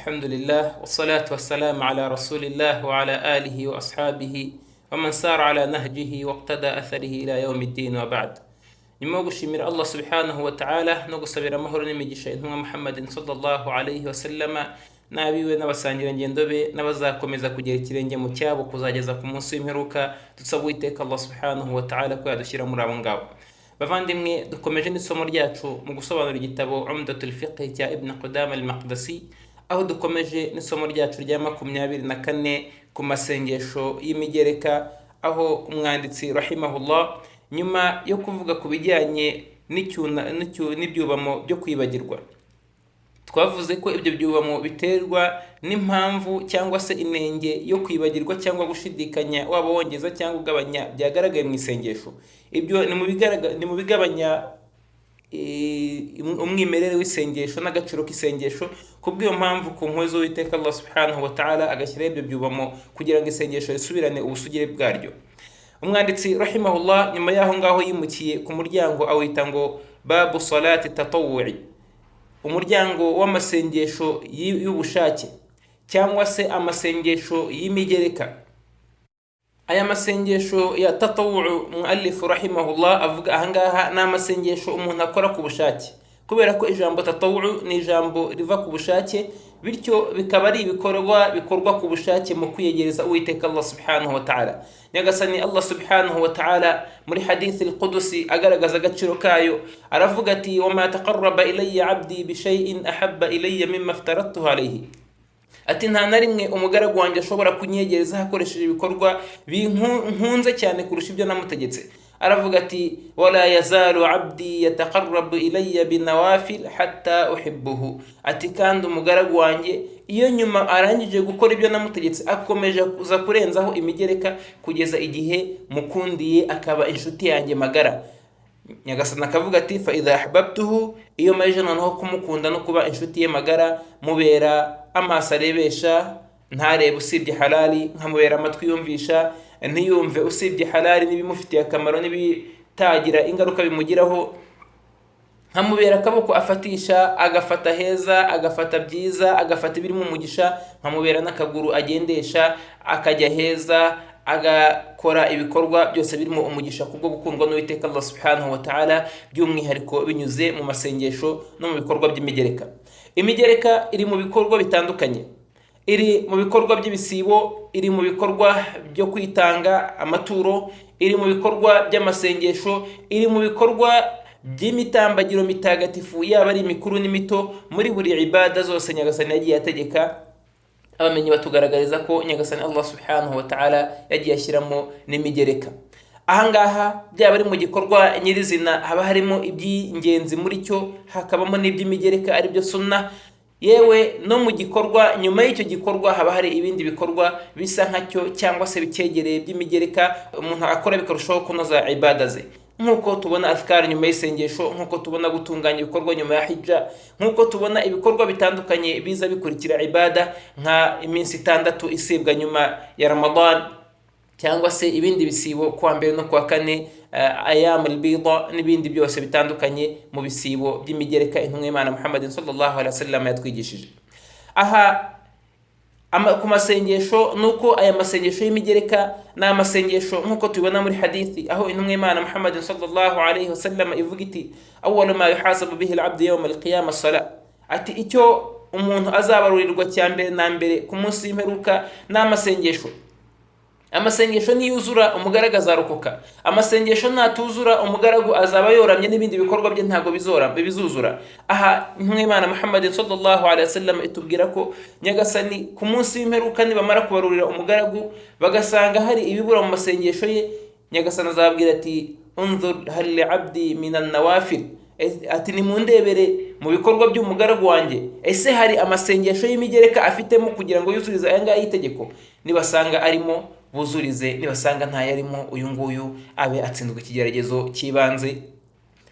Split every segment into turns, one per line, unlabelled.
الحمد لله والصلاة والسلام على رسول الله وعلى آله وأصحابه ومن سار على نهجه واقتدى أثره إلى يوم الدين وبعد. nyuma yo gushimira Allah subhanahu wa ta'ala no gusabira amahoro n'imigisha intumwa Muhammadin sallallahu alayhi wa sallama n'abiwe n'abasangira ngendo be n'abazakomeza kugera ikirenge mu cyabo kuzageza ku munsi w'imperuka. Dusaba Uwiteka Allah subhanahu wa ta'ala ko yadushyira muri abo ngabo. Bavandimwe, dukomeje n'isomo ryacu mu gusobanura igitabo Umdatul Fiqh cya Ibn Qudama al-Maqdisi, aho dukomeje n'isomo ryacu rya 24 ku masengesho y'imigereka, aho umwanditsi rahimahullah nyuma yo kuvuga ku bijyanye n'ibyubamo byo kwibagirwa, twavuze ko ibyo byubamo biterwa n'impamvu cyangwa se inenge yo kwibagirwa cyangwa gushidikanya waba wongeza cyangwa ugabanya byagaragaye mu isengesho. Ibyo ni mu bigabanya umwimerere w'isengesho n'agaciro k'isengesho. Kubw'iyo mpamvu ku mpuhwe z'Uwiteka Allah subhanahu wa ta'ala agashyiraho ibyo byubamo kugira ngo isengesho risubirane ubusugire bwaryo. Umwanditsi rahimahullah nyuma y'aho ngaho yimukiye ku muryango awita ngo babu salati tatawu'i, umuryango w'amasengesho y'ubushake cyangwa se amasengesho y'imigereka. Aya masengesho ya tatawu'u muallif rahimahullah avuga ahangaha ni amasengesho umuntu akora ku bushake, kubera ko ijambo tatawu'u ni ijambo riva ku bushake, bityo bikaba ari bikorwa ku bushake mu kwiyegereza Uwiteka Allah subhanahu wa ta'ala. Nyagasani Allah subhanahu wa ta'ala muri hadith al-Qudusi agaragaza agaciro kayo, aravuga ati wama taqarraba ilayya abdi bi shay'in ahabba ilayya mimma aftaratuhu alayhi, ati nta na rimwe umugaragu wanjye ashobora kunyegereza hakoresheje ibikorwa binkunze cyane kurusha ibyo namutegetse. Aravuga ati wala yazalu abdi yataqarrabu ilayya binawafil hatta uhibbuhu, ati kandi umugaragu wanjye iyo nyuma arangije gukora ibyo namutegetse akomeje kuza kurenzaho imigereka kugeza igihe mukundiye akaba inshuti yanjye magara. Nyagasani akavuga ati fa idha ahbabtuhu, iyo maje noneho kumukunda no kuba inshuti ye magara, mubera amaso arebesha ntarebe usibye halali, nkamubera amatwi yumvisha ntiyumve usibye halali n'ibimufitiye akamaro n'ibitagira ingaruka bimugiraho, nkamubera akaboko afatisha agafata heza, agafata byiza, agafata ibirimo umugisha, nkamubera n'akaguru agendesha akajya heza, agakora ibikorwa byose birimo umugisha kubwo gukundwa n'Uwiteka Allah subhanahu wa ta'ala, by'umwihariko binyuze mu masengesho no mu bikorwa by'imigereka. Imigereka iri mu bikorwa bitandukanye, iri mu bikorwa by'ibisibo, iri mu bikorwa byo kwitanga amaturo, iri mu bikorwa by'amasengesho, iri mu bikorwa by'imitambagiro mitagatifu yaba ari mikuru n'imito. Muri buri ibada zose Nyagasani yagiye ategeka, abamenyi batugaragariza ko Nyagasani Allah subhanahu wa ta'ala yagiye ashyiramo n'imigereka. Ahangaha byaba ari mu gikorwa nyirizina haba harimo iby'ingenzi muri cyo, hakabamo n'iby'imigereka ari byo sunna, yewe no mu gikorwa nyuma y'icyo gikorwa haba hari ibindi bikorwa bisa nkacyo cyangwa se bicyegereye by'imigereka umuntu akora bikarushaho kunoza ibada ze, nk'uko tubona azkar nyuma y'isengesho, nk'uko tubona gutunganya ibikorwa nyuma ya hijja, nk'uko tubona ibikorwa bitandukanye biza bikurikira ibada nka iminsi 6 isibwa nyuma ya Ramadan, cyangwa se ibindi bisibo kuwa mbere no kuwa kane, ayam al-bida n'ibindi byose bitandukanye mu bisibo by'imigereka intumwa y'Imana Muhammadin sallallahu alaihi wasallam yatwigishije. Aha ku masengesho nuko aya masengesho y'imigereka ni amasengesho nk'uko tubibona muri hadithi, aho intumwa y'Imana Muhammadin sallallahu alaihi wasallam ivuga iti awwalu ma yuhasabu bihi al-abdu yawm al-qiyamah as-salat, ati icyo umuntu azabarurirwa cyambere na mbere ku munsi w'imperuka ni amasengesho. Amasengesho niyuzura umugaragu azarokoka, amasengesho natuzura umugaragu azaba yoramye n'ibindi bikorwa bye ntago bizuzura. Aha intumwa y'Imana Muhammadin sallallahu alaihi wasallam itubwira ko Nyagasani ku munsi w'imperuka nibamara kubarurira umugaragu bagasanga hari ibibura mu masengesho ye, Nyagasani azababwira ati unzur hal li'abdi minan nawafil, ati nimundebere mu bikorwa by'umugaragu wanjye ese hari amasengesho y'imigereka afitemo kugira ngo yuzurize aya ngaya y'itegeko. Nibasanga arimo buzurize, nibasanga ntayarimo uyu nguyu abe atsinzwe ikigeragezo cy'ibanze,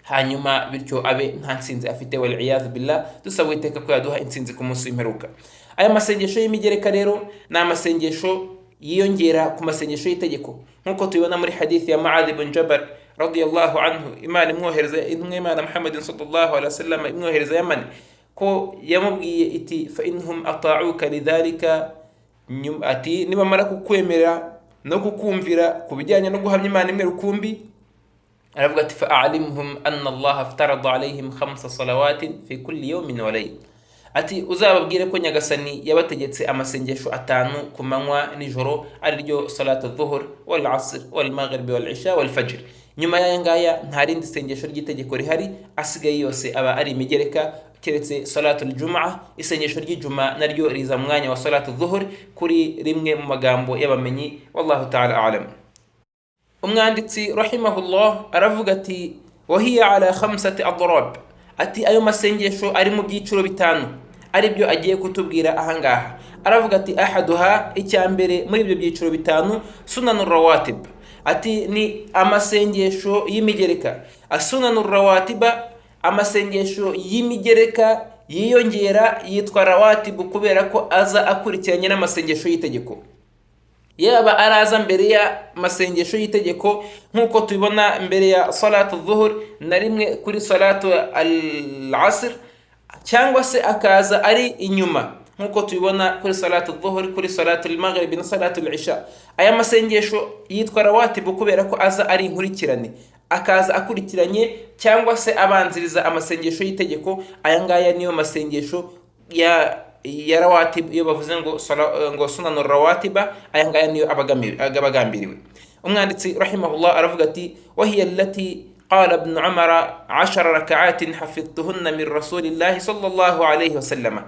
hanyuma bityo abe nta nsinzi afite, wal iyad billah. Dusaba Uwiteka ko yaduha insinzi ku munsi w'imperuka. Aya masengesho y'imigereka rero ni amasengesho yiyongera ku masengesho y'itegeko, nk'uko tubibona muri hadith ya Mu'adh ibn Jabal radiyallahu anhu, Imana imwohereza intumwa y'Imana Muhammadin sallallahu alaihi wasallam imwohereza Yaman ko yamubwiye iti fa inhum ata'uka lidhalika, ati nibamara kukwemera no kukumvira kubijyanye no guhamya Imana imwe rukumbi, aravuga ati fa a'limhum anna Allah aftarada alayhim 5 salawatin fi kulli yawmin wa layl, ati uzababwire ko Nyagasani yabategetse amasengesho 5 ku manywa nijoro, ari ryo salatu dhuhur wal asr wal maghrib wal isha wal fajr. Nyuma y'aya ngaya nta rindi sengesho ry'itegeko rihari, asigaye yose aba ari imigereka, keretse salatul jumu'ah. Isengesho ry'ijuma naryo riza mwanya wa salatu dhuhur kuri rimwe mu magambo y'abamenyi, wallahu ta'ala a'lam. Umwanditsi rahimahullah aravuga ati wa hiya ala 5 adrab, ati ayo masengesho ari mu byiciro bitanu, ari byo agiye kutubwira ahangaha. Aravuga ati ahaduha, icyambere muri ibyo byiciro bitanu, sunanur rawatib, ati ni amasengesho y'imigereka. Asunanur rawatiba, amasengesho y'imigereka yiyongera yitwa rawatibu kubera ko aza akurikiranye n'amasengesho y'itegeko. Yaba araza mbere ya masengesho y'itegeko nkuko tubibona mbere ya salatu dhuhur na rimwe kuri salatu al-asr, cyangwa se akaza ari inyuma nkuko tubibona kuri salatu dhuhur, kuri salatu al-maghrib na salatu al-isha. Aya masengesho yitwa rawatibu kubera ko aza ari inkurikirane, akaza akurikiranye cyangwa se abanziriza amasengesho y'itegeko. Aya ngaya niyo masengesho ya rawatib. Iyo bavuze ngo sunanur rawatiba, aya ngaya niyo abagambiriwe. Umwanditsi rahimahullah aravuga ati wa hiya allati qala ibn Umar 10 rak'atin hafidhtuhunna min rasulillahi sallallahu alayhi wasallam,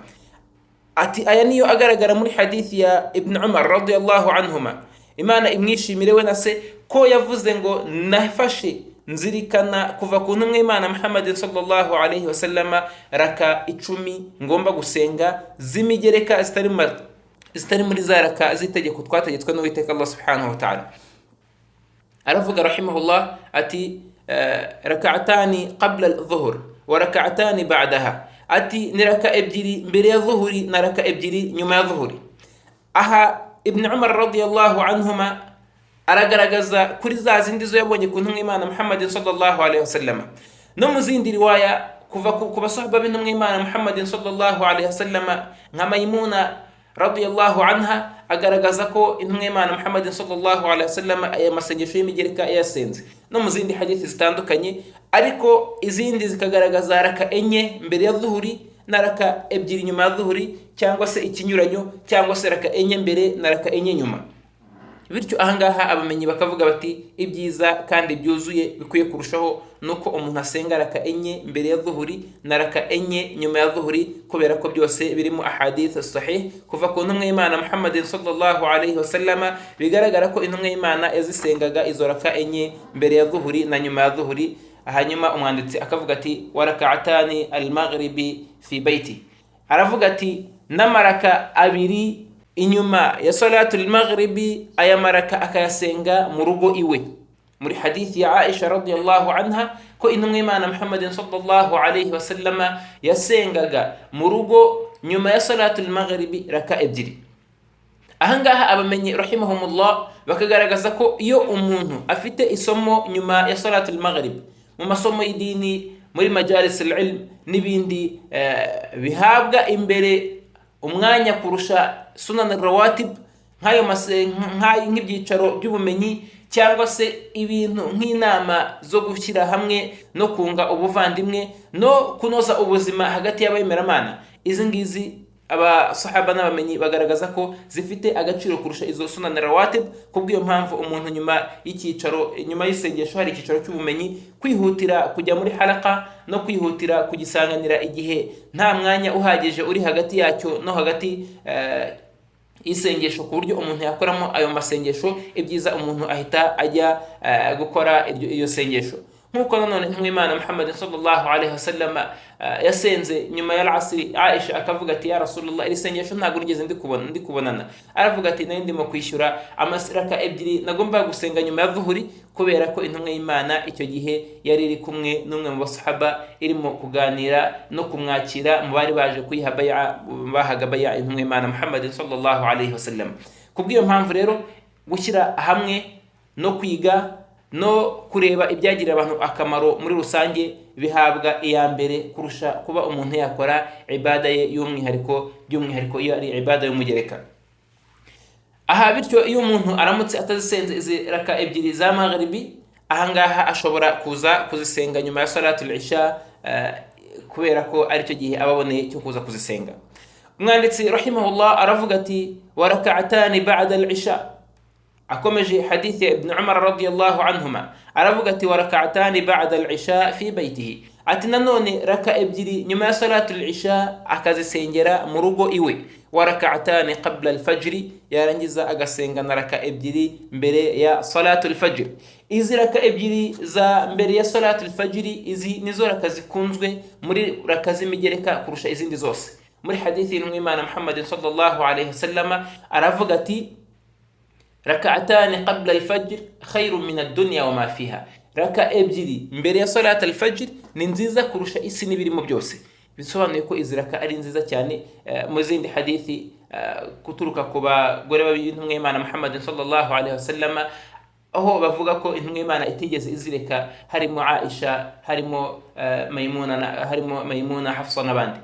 ati aya niyo agaragara muri hadithi ya Ibn Umar radiyallahu anhuma, Imana imwishimire we na se, ko yavuze ngo nafashe nzirikana kuva ku ntumwa Imana Muhammad sallallahu alayhi wasallam raka 10 ngomba gusenga z'imigereka zitari muri za raka z'itegeko twategetswe n'Uwiteka Allah subhanahu wa ta'ala. Aravuga rahimahullah ati rak'atani qabla al-dhuhr wa rak'atani ba'daha, ati ni raka 2 mbere ya dhuhuri na raka 2 nyuma ya dhuhuri. Aha Ibn Umar radiyallahu anhuma aragaragaza kuri za zindi zo yabonye ku ntumwa Imana Muhammad sallallahu alayhi wasallam, no mu zindi riwaya kuva ku basahaba b'intumwa Imana Muhammad sallallahu alayhi wasallam nka Maimuna radiyallahu anha, agaragaza ko intumwa Imana Muhammad sallallahu alayhi wasallam aya masengesho y'imigereka yasenze, no mu zindi hadithi zitandukanye. Ariko izindi zikagaragaza raka 4 mbere ya dhuhuri na raka 2 nyuma ya dhuhuri, cyangwa se ikinyuranyo, cyangwa se raka 4 mbere na raka 4 nyuma. Bityo ahangaha abamenyi bakavuga bati ibyiza kandi byuzuye bikwiye kurushaho nuko umuntu asenga raka 4 mbere ya dhuhuri na raka 4 nyuma ya dhuhuri, kubera ko byose biri mu ahadith sahih kuva ku ntumwa y'Imana Muhammad sallallahu alayhi wasallam, bigaragara ko intumwa y'Imana yazisengaga izo raka 4 mbere ya dhuhuri na nyuma ya dhuhuri. Hanyuma umwanditsi akavuga ati wa rak'atani al-maghribi fi baiti, aravuga ati namaraka 2 inyuma ya salatul maghribi, aya maraka akayasenga mu rugo iwe. Muri hadithi ya Aisha radiyallahu anha ko intumwa y'Imana Muhammad sallallahu alayhi wasallam yasengaga mu rugo nyuma ya salatul maghribi raka 2. Ahangaha abamenyi rahimahumullah bakagaragaza ko iyo umuntu afite isomo nyuma ya salatul maghrib mu masomo y'idini, muri majalis al-ilm n'ibindi, bihabwa imbere umwanya kurusha sunan rawatib, nk'ibyicaro by'ubumenyi cyangwa se ibintu nk'inama zo gushyira hamwe no kunga ubuvandimwe no kunoza ubuzima hagati y'abemeramana. Izi ngizi abasahaba n'abamenyi bagaragaza ko zifite agaciro kurusha izo sunan rawatib. Kubw'iyo mpamvu umuntu nyuma y'isengesho hari icyicaro cy'ubumenyi, kwihutira kujya muri halaka no kwihutira kugisanganira igihe nta mwanya uhagije uri hagati yacyo no hagati isengesho, ku buryo umuntu yakoramo ayo masengesho, ibyiza umuntu ahita ajya gukora iyo sengesho. Nkuko nanone intumwa y'Imana Muhammad sallallahu alayhi wasallam yasenze nyuma ya al-asri, Aisha akavuga ati ya Rasulullah, iri sengesho ntabwo nigeze ndikubonana. Aravuga ati nari ndimo kwishyura amasraka 2 nagomba gusenga nyuma ya dhuhuri, kubera ko intumwa y'Imana icyo gihe yari iri kumwe n'umwe mu basahaba irimo kuganira no kumwakira mu bari baje kuyiha bahaga baya intumwa y'Imana Muhammad sallallahu alayhi wasallam. Kubw'iyo mpamvu rero gushyira hamwe no kwiga no kureba ibyagirira abantu akamaro muri rusange bihabwa iya mbere kurusha kuba umuntu yakora ibada ye y'umwihariko, by'umwihariko iyo ari ibada y'umugereka. Aha bityo iyo umuntu aramutse atazisenze izi raka ebyiri za maghribi, ahangaha ashobora kuza kuzisenga nyuma ya salatul isha, kubera ko ari cyo gihe ababoneye cyo kuza kuzisenga. Umwanditsi rahimahullah aravuga ati wa rak'atani ba'da al-isha. Akomeje hadithi ya Ibn Umar radiyallahu anhuma aravuga ati wa rak'atani ba'da al-isha fi baytihi, ati nanone raka ebyiri nyuma ya salatul isha akazisengera mu rugo iwe. Wa rak'atani qabla al-fajr, yarangiza agasenga na raka ebyiri mbere ya salatul fajr. Izi raka ebyiri za mbere ya salatul fajr, izi nizo raka zikunzwe muri raka z'imigereka kurusha izindi zose. Muri hadithi y'Imana Muhammad sallallahu alayhi wasallam aravuga ati rak'atani qabla al-fajr khayrun min ad-dunya wa ma fiha, raka ebyiri mbere ya salat al-fajr ni nziza kurusha isi n'ibirimo byose. Bisobanuye ko izi raka ari nziza cyane. Mu zindi hadithi kuturuka ku bagore b'Imana Muhammad sallallahu alayhi wasallam, aho bavuga ko Imana itigeze izireka, harimo Aisha, harimo Maimuna, Hafsa n'abandi,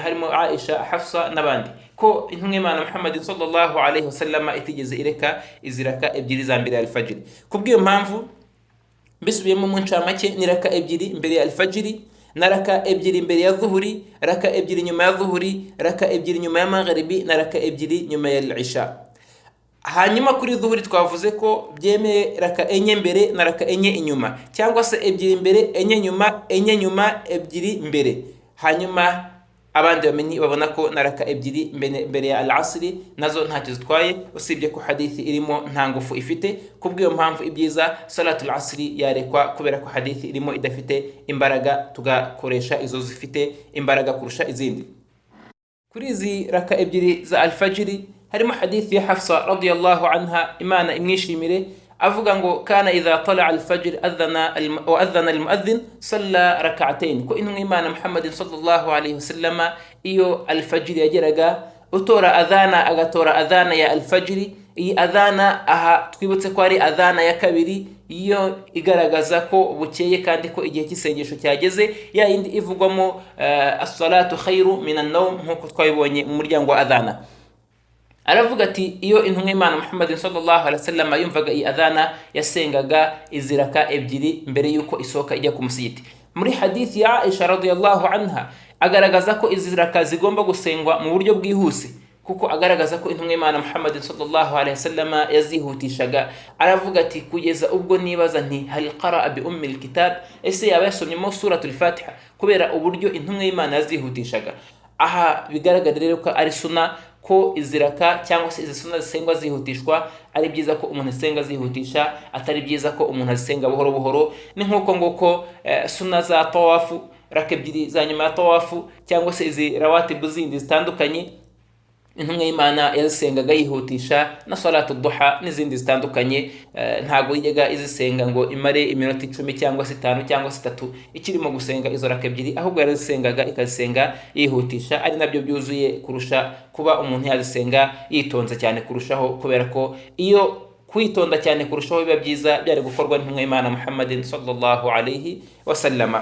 harimo Aisha, Hafsa n'abandi, ko Imana Muhammad sallallahu alayhi wasallam itigeze ireka iziraka ebyiri za mbere ya al-fajr. Kubw'iyo mpamvu bisubiyemo mu ncamake, ni raka ebyiri mbere ya al-fajr, na raka ebyiri mbere ya dhuhuri, raka ebyiri nyuma ya dhuhuri, raka ebyiri nyuma ya maghribi, na raka ebyiri nyuma ya al-isha. Hanyuma kuri dhuhuri twavuze ko byemeye raka enye mbere na raka enye inyuma, cyangwa se ebyiri mbere enye nyuma ebyiri mbere. Hanyuma abandi bamenyi babona ko na raka ebyiri mbere ya al-asri nazo ntacyo zitwaye, usibye ko hadithi irimo nta ngufu ifite. Kubw'iyo mpamvu ibyiza salatul asri yarekwa, kubera ko hadithi irimo idafite imbaraga, tugakoresha izo zifite imbaraga kurusha izindi. Kuri izi raka ebyiri za al-fajr harimo hadithi ya Hafsa radiyallahu anha, Imana imwishimire, avuga ngo kana idha tala al-fajr adhana al-muadhdhin salla rak'atayn, ko Imana Muhammad sallallahu alayhi wasallam iyo al-fajr yageraga utora adhana, agatora adhana ya al-fajr. Iyi adhana aha twibutse ko ari adhana ya kabiri, iyo igaragaza ko bukeye kandi ko igihe cy'isengesho cyageze, ya yindi ivugwamo as-salatu khairu min an-nawm, nkuko twabibonye mu muryango wa adhana. Aravuga ati iyo Imana Muhammad sallallahu alaihi wasallam yumvaga iyi adhana yasengaga iziraka ebyiri mbere yuko isoka ijya ku musigiti. Muri hadithi ya Aisha radiyallahu anha agaragaza ko iziraka zigomba gusengwa mu buryo bwihuse, kuko agaragaza ko Imana Muhammad sallallahu alaihi wasallam yazihutishaga. Aravuga ati kugeza ubwo nibaza nti hal qara'a bi ummi al-kitab, ese yaba yasomyemo suratul Fatiha, kubera uburyo Imana yazihutishaga. Aha bigaragara rero ko ari sunna ko iziraka cyangwa se izi sunna zisengwa zihutishwa. Ari byiza ko umuntu asenga zihutisha, atari byiza ko umuntu asenga buhoro buhoro. Ni nkuko ngoko sunna za tawafu, raka ebyiri za nyuma ya tawafu, cyangwa se izi rawatibu zindi zitandukanye, Imana yazisengaga yihutisha, na salatu duha n'izindi zitandukanye. Ntago yijyaga izisenga ngo imare iminota 10 cyangwa se 5 cyangwa se 3 ikirimo gusenga izo raka ebyiri, ahubwo yarazisengaga ikazisenga yihutisha. Ari nabyo byuzuye kurusha kuba umuntu yazisenga yitonze cyane kurushaho, kubera ko iyo kwitonda cyane kurushaho biba byiza byari gukorwa n'Imana Muhammadin sallallahu alayhi wasallam.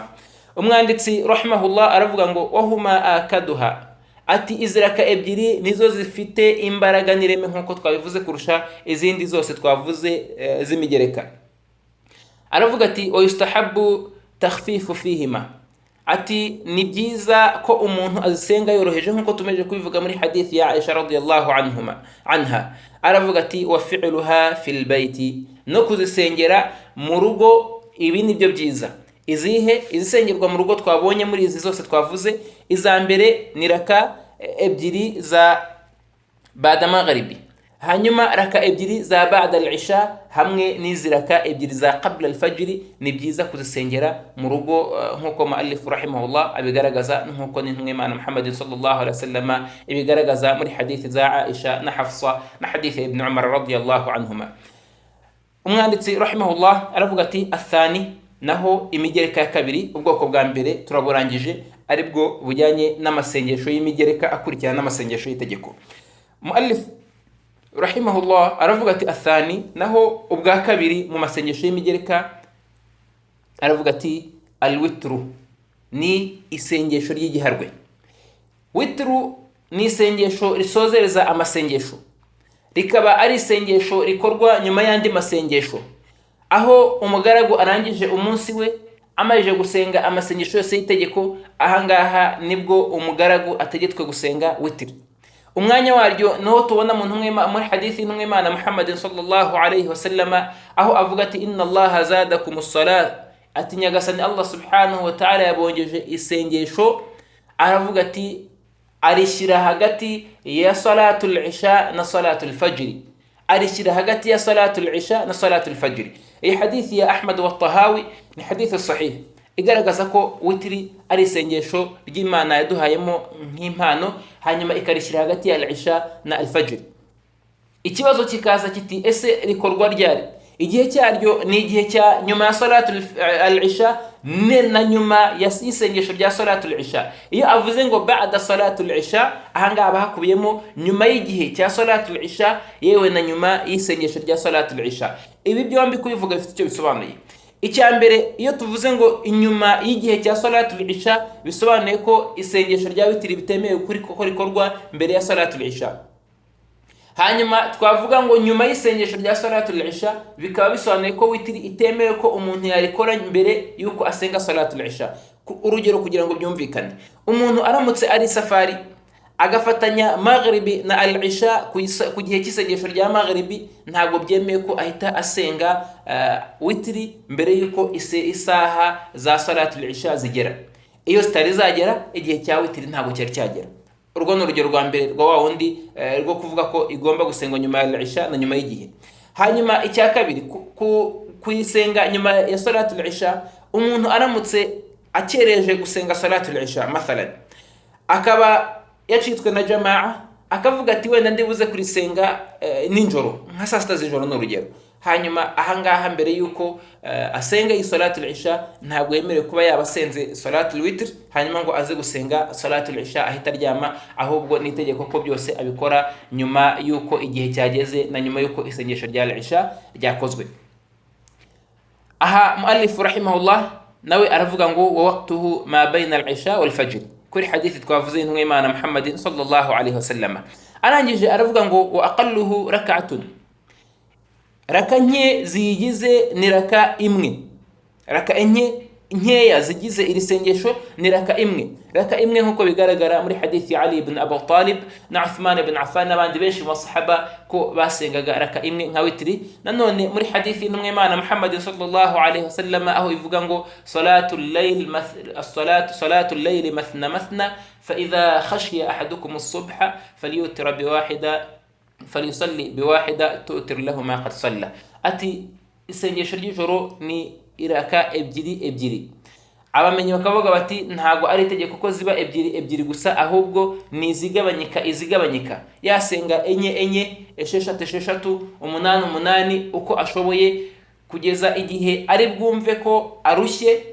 Umwanditsi rahimahullah aravuga ngo wahuma akaduha, ati iziraka ebyiri nizo zifite imbaraga n'ireme nkuko twabivuze kurusha izindi zose twavuze z'imigereka. Aravuga ati wa yustahabbu takhfifu fihima, ati ni byiza ko umuntu azisenga yoroheje nkuko tumeje kubivuga muri hadithi ya Aisha radiyallahu anha. Aravuga ati wa fi'luha fil bayti, no kuzisengera mu rugo, ibi nibyo byiza. Izihe? Izisengerwa mu rugo twabonye muri izi zose twavuze. Iza mbere ni raka ebyiri za ba'da maghribi, hanyuma raka ebyiri za ba'da al-isha, hamwe n'izi raka ebyiri za qabla al-fajr. Ni byiza kuzisengera mu rugo nkuko muallif rahimahullah abigaragaza, nkuko Imana Muhammad sallallahu alaihi wasallam ibigaragaza muri hadithi za Aisha na Hafsa na hadithi Ibn Umar radiyallahu anhuma. Umwanditsi rahimahullah aravuga ati athani, naho imigereka ya kabiri, ubwoko bwa mbere turaburangije, aribwo bujyanye n'amasengesho y'imigereka akurikirana n'amasengesho y'itegeko. Muallif rahimahullah aravuga ati athani, naho ubwa kabiri mu masengesho y'imigereka, aravuga ati alwitru ni isengesho ry'igiharwe. Witru ni isengesho risozereza amasengesho, rikaba ari isengesho rikorwa nyuma y'andi masengesho, aho umugaragu arangije umunsi we amajije gusenga amasengesho yose y'itegeko. Ahangaha nibwo umugaragu ategetswe gusenga witri. Umwanya waryo niho tubona muri hadithi y'Imana Muhammad sallallahu alayhi wa sallama, aho avuga ati inna Allaha zadakumus salat, ati nyagasani Allah subhanahu wa ta'ala yabongeje isengesho. Aravuga ati arishyira hagati ya salatul isha na salatul fajr, arishyira hagati ya salatul isha na salatul fajr. Iyi hadithi ya Ahmad wa Tahawi ni hadithi sahih igaragaza ko witri ari isengesho ry'Imana yaduhayemo nk'impano, hanyuma ikarishyira hagati ya al-isha na al-fajr. Ikibazo kikaza kiti ese rikorwa ryari? Igihe cyaryo ni igihe cya nyuma ya salatul al-isha na nyuma ya isengesho rya salatul isha. Iyo avuze ngo ba'da salatul isha, ahangaha bahakubiyemo nyuma y'igihe cya salatul isha yewe na nyuma y'isengesho rya salatul isha. Ibi byombi kubivuga bifite icyo bisobanuye. Icyambere, iyo tuvuze ngo inyuma y'igihe cya salatul isha, bisobanuye ko isengesho rya witri bitemewe ko rikorwa mbere ya salatul isha. Hanyuma twavuga ngo nyuma y'isengesho rya salatul isha, bikaba bisobanuye ko witri itemewe ko umuntu yarikora mbere yuko asenga salatul isha. Urugero kugira ngo byumvikane, umuntu aramutse ari safari agafatanya maghribi na al-isha ku gihe cy'isengesho rya maghribi, ntabwo byemeye ko ahita asenga witri mbere yuko isaha za salatul isha zigera. Iyo zitari zagera, igihe cya witri ntabwo cyari cyagera. Urwo ni urugero rwa mbere rwa wa wundi rwo kuvuga ko igomba gusengwa nyuma ya al-isha na nyuma y'igihe. Hanyuma icya kabiri, kuyisenga nyuma ya salatul isha, umuntu aramutse akereje gusenga salatul isha mathalan, akaba yacitswe na jamaa, akavuga ati wenda ndibuze kurisenga ninjoro nka saa sita z'ijoro n'urugero. Hanyuma ahangaha mbere yuko asenga iyi salatul isha, ntabwo yemerewe kuba yabasenze salatul witr hanyuma ngo aze gusenga salatul isha ahita aryama, ahubwo ni itegeko ko byose abikora nyuma yuko igihe cyageze na nyuma yuko isengesho rya isha ryakozwe. Aha muallif rahimahullah nawe aravuga ngo wa waqtuhu ma bayna al-isha wal fajr, kuri hadithi twavuze y'Imana Muhammad sallallahu alayhi wa sallam. Arangije aravuga ngo wa aqalluhu rak'atun, raka nke zigize ni raka imwe, raka nkeya zigize iri sengesho ni raka imwe. Raka imwe nkuko bigaragara muri hadithi ya Ali ibn Abi Talib na Uthman ibn Affan n'abandi benshi mu sahaba ko basengaga raka imwe nka witri. Nanone muri hadithi y'Imana Muhammad sallallahu alayhi wa sallam, aho ivuga ngo salatul layl mathna mathna fa idha khashiya ahadukum as-subha falyutir biwahida falyusalli biwahida tu'tir lahu ma qad salla. Ati isengesho ry'ijoro ni iraka ebyiri. Abamenyi bakavuga bati ntago ari itegeko ko ziba ebyiri gusa, ahubwo ni izigabanyika. Yasenga enye, esheshatu, umunani uko ashoboye, kugeza igihe ari bwumve ko arushye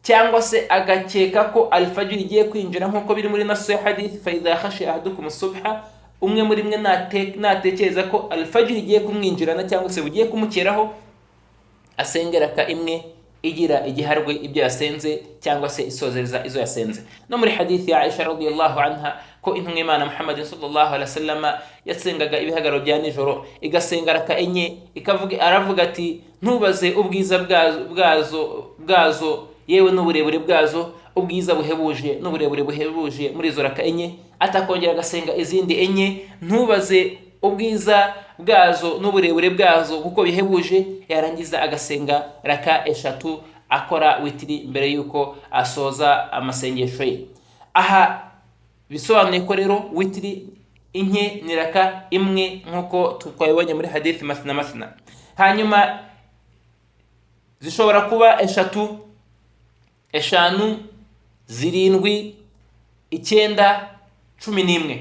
cyangwa se agakeka ko al-fajr igiye kwinjira, nkuko biri muri nasu ya hadith fa idha khashiya ahadukum as-subha. Umwe muri mwe natekereza ko al-fajr igiye kumwinjirana cyangwa se bugiye kumukeraho, asengera ka imwe igira igiharwe ibyo yasenze cyangwa se isozereza izo yasenze. No muri hadithi ya Aisha radhiyallahu anha ko Imana Muhammad sallallahu alaihi wasallam yasengaga ibihagararo bya nijoro, igasenga raka enye, aravuga ati ntubaze ubwiza bwazo yewe n'uburebure bwazo, ubwiza buhebuje n'uburebure buhebuje muri izo raka enye. Atakongera agasenga izindi enye, ntubaze ubwiza bwazo n'uburebure bwazo kuko bihebuje. Yarangiza agasenga raka eshatu akora witri mbere yuko asoza amasengesho ye. Aha bisobanuye ko rero witri inke ni raka imwe nkuko twabibonye muri hadith mathna. Hanyuma zishobora kuba eshatu, eshanu, zirindwi, 9, 11.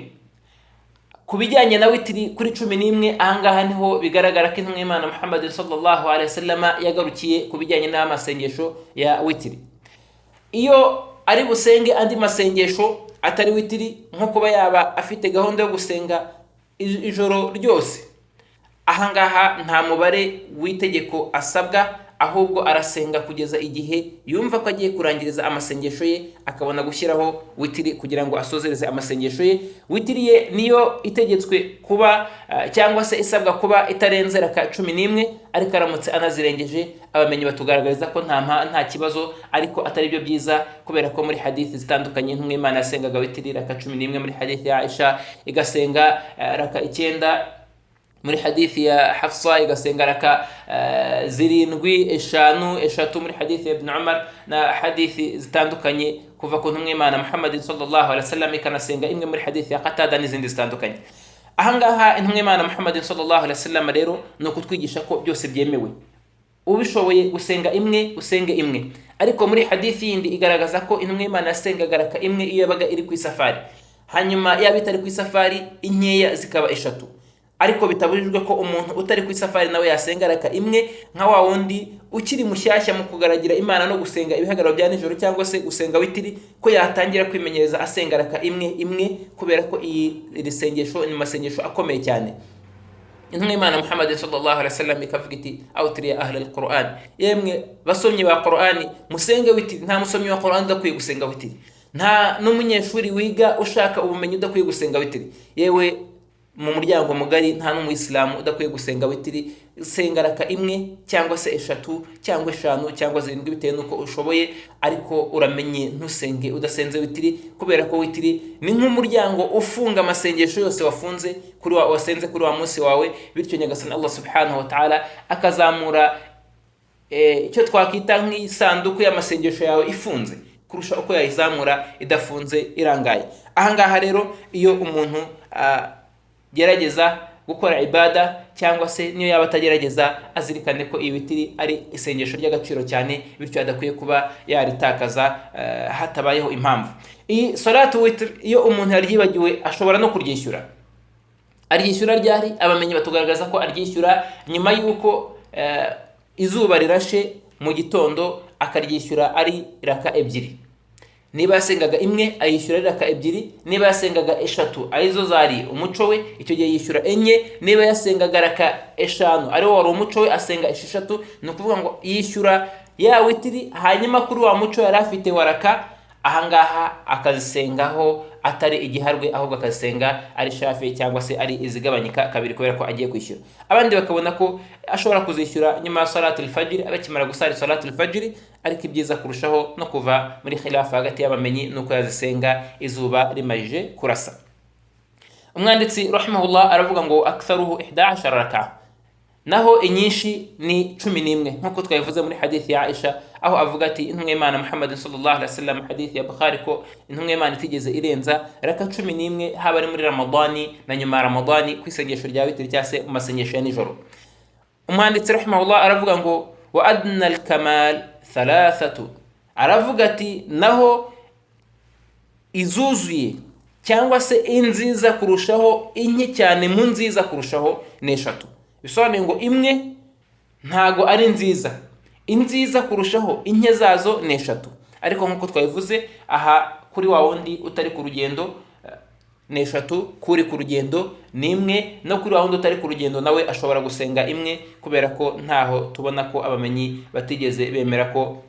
Kubijyanye na witri kuri 11, ahangaha niho bigaragara ko Imana Muhammad sallallahu alaihi wasallam yagarukiye kubijyanye n'amasengesho ya witri. Iyo ari busenge andi masengesho atari witri, nko kuba yaba afite gahunda yo gusenga ijoro ryose, ahangaha nta mubare w'itegeko asabwa, ahubwo arasenga kugeza igihe yumva ko agiye kurangiriza amasengesho ye, akabona gushyiraho witiri kugira ngo asozereze amasengesho ye. Witiri ye niyo itegetswe kuba cyangwa se isabwa kuba itarenze raka 11, ariko aramutse anazirengeje abamenyi batugaragariza ko nta kibazo, ariko atari byo byiza, kubera ko muri hadithi zitandukanye intumwa y'Imana yasengaga witiri raka 11, muri hadithi ya Aisha igasenga raka 9, muri hadithi ya Hafsa igasenga raka 7, 5, 3 muri hadithi ya Ibn Umar, na hadithi zitandukanye kuva ku ntumwa y'Imana Muhammad sallallahu alaihi wasallam ikanasenga imwe muri hadithi ya Qatada n'izindi zitandukanye. Ahangaha intumwa y'Imana Muhammad sallallahu alaihi wasallam rero no kutwigisha ko byose byemewe, ubishoboye gusenga imwe usenge imwe. Ariko muri hadithi yindi igaragaza ko intumwa y'Imana yasengaga raka imwe iyo yabaga iri ku isafari, hanyuma yaba itari ku isafari inkeya zikaba 3. Ariko bitabujijwe ko umuntu utari ku isafari nawe yasenga raka imwe, nka wa wundi ukiri mushyashya mu kugaragira Imana no gusenga ibihagararo bya nijoro cyangwa se gusenga witiri, ko yatangira kwimenyereza asenga raka imwe, kubera ko iri sengesho ni masengesho akomeye cyane. Intumwa y'Imana Muhammad sallallahu alaihi wasallam ikavuga iti awtiri ya ahli alquran, yemwe basomyi ba Qur'ani musenge witiri. Nta musomyi wa Qur'an udakwiye gusenga witiri, nta n'umunyeshuri wiga ushaka ubumenyi udakwiye gusenga witiri, yewe mu muryango mugari nta n'umuyisilamu udakwiye gusenga witiri. Senga raka imwe cyangwa se 3 cyangwa 5 cyangwa 7 bitewe nuko ushoboye, ariko uramenye ntusenge udasenze witiri, kubera ko witiri ni nk'umuryango ufunga amasengesho yose wafunze wasenze kuri wa munsi wawe. Bityo nyagasani Allah subhanahu wa ta'ala akazamura icyo twakita nk'isanduku y'amasengesho yawe ifunze kurusha uko yayizamura idafunze irangaye. Ahangaha rero iyo umuntu gerageza gukora ibada cyangwa se niyo yaba atagerageza, azirikane ko iyi witiri ari isengesho ry'agaciro cyane, bityo adakwiye kuba yaritakaza hatabayeho impamvu. Iyi salatu witr iyo umuntu yaryibagiwe ashobora no kuryishyura. Aryishyura ryari? Abamenyi batugaragaza ko aryishyura nyuma y'uko izuba rirashe mu gitondo, akaryishyura ari raka 2. Niba yasengaga imwe ayishyura raka 2, niba yasengaga 3 arizo zari umuco we, icyo gihe yishyura 4. Niba yasengaga raka 5 ari wari umuco we asenga 6, ni ukuvuga ngo yishyura ya witiri, hanyuma kuri wa muco yari afite waraka ahangaha akazisengaho atari igiharwe, ahubwo akazisenga ari shafi cyangwa se ari izigabanyika kabiri, kubera ko agiye kwishyura. Abandi bakabona ko ashobora kuzishyura nyuma ya salatul fajr, abakimara gusara salatul fajr, ariko ibyiza kurushaho no kuva muri khilafa hagati y'abamenyi nuko yazisenga izuba rimajije kurasa. Umwanditsi rahimahullah aravuga ngo aktharuhu 11 raka, naho inyinshi ni 11, nkuko twabivuze muri hadithi ya Aisha, aho avuga ati intumwa y'Imana Muhammad sallallahu alaihi wasallam, hadithi ya Bukhari, ko intumwa y'Imana itigeze irenza raka 11, haba ari muri Ramadani na nyuma ya Ramadani, ku isengesho rya witiri cyangwa se mu masengesho ya nijoro. Umwanditsi rahimahullah aravuga ngo wa adna al-kamal 3, aravuga ati naho izuzuye cyangwa se inziza kurushaho, inke cyane mu nziza kurushaho ni 3. Bisobanuye ngo imwe ntago ari nziza, inziza kurushaho inke zazo ni 3. Ariko nkuko twabivuze aha, kuri wa wundi utari ku rugendo ni 3, kuri ku rugendo ni 1, no kuri wa wundi utari ku rugendo nawe ashobora gusenga 1, kubera ko ntaho tubona ko abamenyi batigeze bemera ko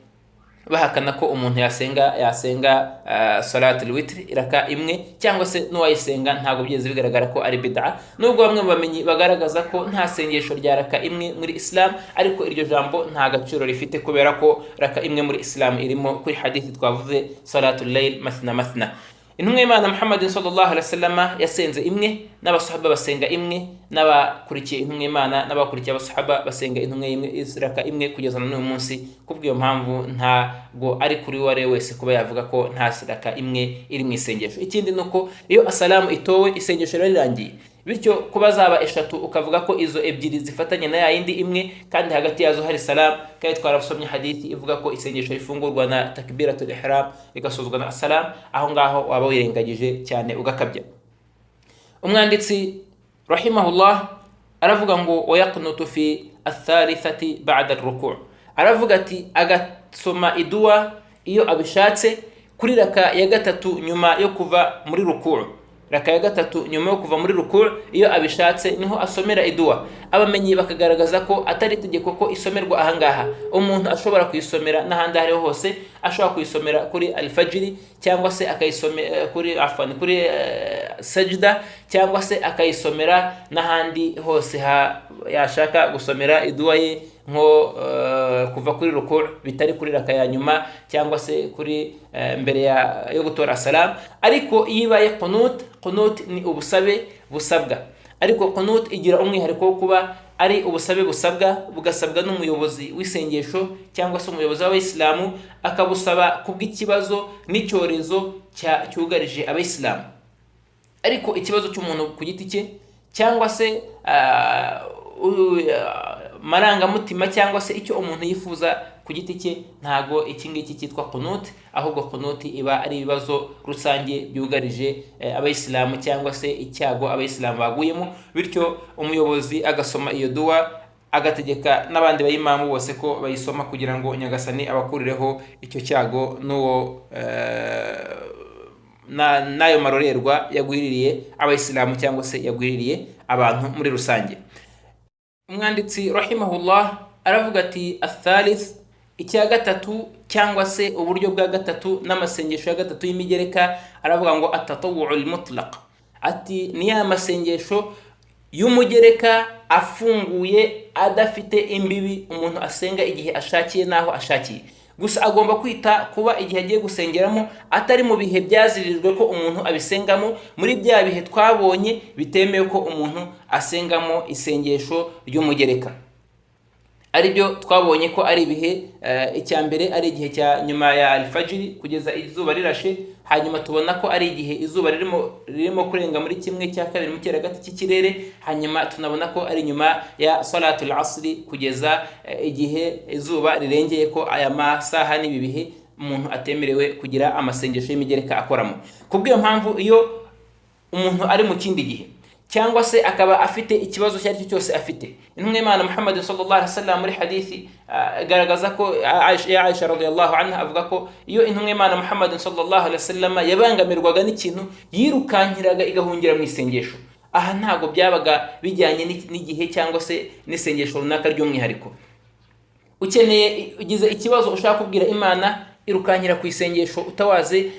bahakana ko umuntu yasenga salatul witr iraka 1, cyangwa se n'uwayisenga ntago byeze bigaragara ko ari bid'a. Nubwo bamwe bamenyi bagaragaza ko nta sengesho rya raka 1 muri Islam, ariko iryo jambo nta gaciro rifite, kubera ko raka 1 muri Islam irimo kuri hadithi twavuze salatul layl mathna. Intumwa y'Imana Muhammad sallallahu alaihi wasallam yasenze 1, n'abasahaba basenga 1, n'abakurikiye intumwa y'Imana n'abakurikiye abasahaba basenga intumwa y'Israka 1 kugeza n'uyu munsi. Kubw'iyo mpamvu ntago ari kuri ware wese kuba yavuga ko nta siraka 1 iri mu isengesho. Ikindi nuko iyo asalamu itowe isengesho rirangiye, bityo kuba zaba 3 ukavuga ko izo 2 zifatanye na yindi 1 kandi hagati yazo hari salam, kandi twarasomye hadithi ivuga ko isengesho rifungurwa na takbiratul ihram rigasozwa na salam, aho ngaho waba wirengagije cyane ugakabya. Umwanditsi rahimahullah aravuga ngo wayaqnutu fi athalithati ba'da ar-ruku', aravuga ati agasoma idua iyo abishatse kuri raka ya 3 nyuma yo kuva muri ruku'. raka ya gatatu nyuma yo kuva muri ruku', iyo abishatse niho asomera idua. Abamenyi bakagaragaza ko atari itegeko ko isomerwa ahangaha, umuntu ashobora kuyisomera n'ahandi ariho hose, ashobora kuyisomera kuri al-fajr cyangwa se akayisomera kuri sajda, cyangwa se akayisomera n'ahandi hose yashaka gusomera idua ye, nko kuva kuri ruku' bitari kuri raka ya nyuma, cyangwa se kuri mbere yo gutora salam. Ariko yibaye qunut ni ubusabe busabwa, ariko qunut igira umwihariko wo kuba ari ubusabe bugasabwa n'umuyobozi w'isengesho cyangwa se umuyobozi w'abayisilamu, akabusaba kubw'ikibazo n'icyorezo cyugarije abayisilamu. Ariko ikibazo cy'umuntu ku giti cye cyangwa se marangamutima cyangwa se icyo umuntu yifuza ku giti cye, ntago iki ngiki cyitwa qunut, ahubwo qunut iba ari ibibazo rusange byugarije abayisilamu cyangwa se icyago abayisilamu baguyemo, bityo umuyobozi agasoma iyo dua, agategeka n'abandi bayimamu bose ko bayisoma kugira ngo Nyagasani abakurireho icyo cyago n'ayo marorerwa yagwiririye abayisilamu cyangwa se yagwiririye abantu muri rusange. Umwanditsi rahimahullah aravuga ati athalith, icya gatatu cyangwa se uburyo bwa gatatu n'amasengesho ya gatatu y'imigereka, aravuga ngo atatawu'ul mutlaq, ati ni ya masengesho y'umugereka afunguye adafite imbibi, umuntu asenga igihe ashakiye naho ashakiye. Gusa agomba kwita kuba igihe agiye gusengeramo atari mu bihe byazirijwe ko umuntu abisengamo, muri bya bihe twabonye bitemewe ko umuntu asengamo isengesho ry'umugereka. Aribyo twabonye ko ari ibihe icya mbere ari igihe cya nyuma ya al-fajr kugeza izuba rirashe, hanyuma tubona ko ari igihe izuba ririmo kurenga muri kimwe cya kabiri mu cyeragati cy'ikirere, hanyuma tunabona ko ari nyuma ya salatul asri kugeza igihe izuba rirengeye, ko aya masaha n'ibi bihe umuntu atemerewe kugira amasengesho y'imigereka akoramo. Kubw'iyo mpamvu iyo umuntu ari mu kindi gihe cyangwa se akaba afite ikibazo cyari cyo cyose afite, intumwa y'Imana Muhammad sallallahu alaihi wasallam muri hadithi garagaza ko Aisha radhiyallahu anha avuga ko iyo intumwa y'Imana Muhammad sallallahu alaihi wasallam yabangamirwaga n'ikintu yirukankiraga igahungira mu isengesho. Aha ntago byabaga bijyanye n'igihe cyangwa se n'isengesho runaka ry'umwihariko. Ugize ikibazo ushaka kubwira Imana, irukankira ku isengesho utawaze,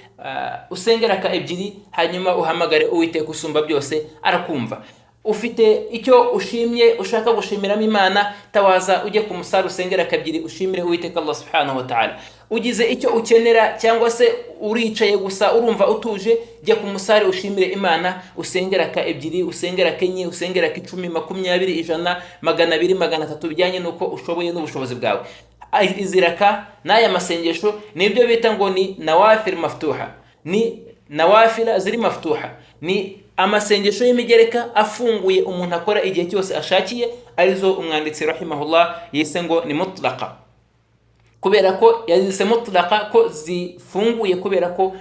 usengera ka ebyiri, hanyuma uhamagare Uwiteka usumba byose, arakumva. Ufite icyo ushimye ushaka gushimiramo Imana, tawaza ujye ku musari usengera kabyiri ushimire Uwiteka Allah subhanahu wa ta'ala. Ugize icyo ukenera cyangwa se uricaye gusa urumva utuje, jya ku musari ushimire Imana, usengera ka ebyiri, usengera kenye, usengera ka 10, 20, 100, 200, 300, bijyanye nuko ushoboye n'ubushobozi bwawe. Iziraka n'aya masengesho nibyo bita ngo ni nawafil maftuha, ni nawafila ziri maftuha, ni amasengesho y'imigereka afunguye umuntu akora igihe cyose ashakiye, arizo umwanditsi rahimahullah yise ngo ni mutlaqa. Kubera ko yazise mutlaqa ko zifunguye, kubera ko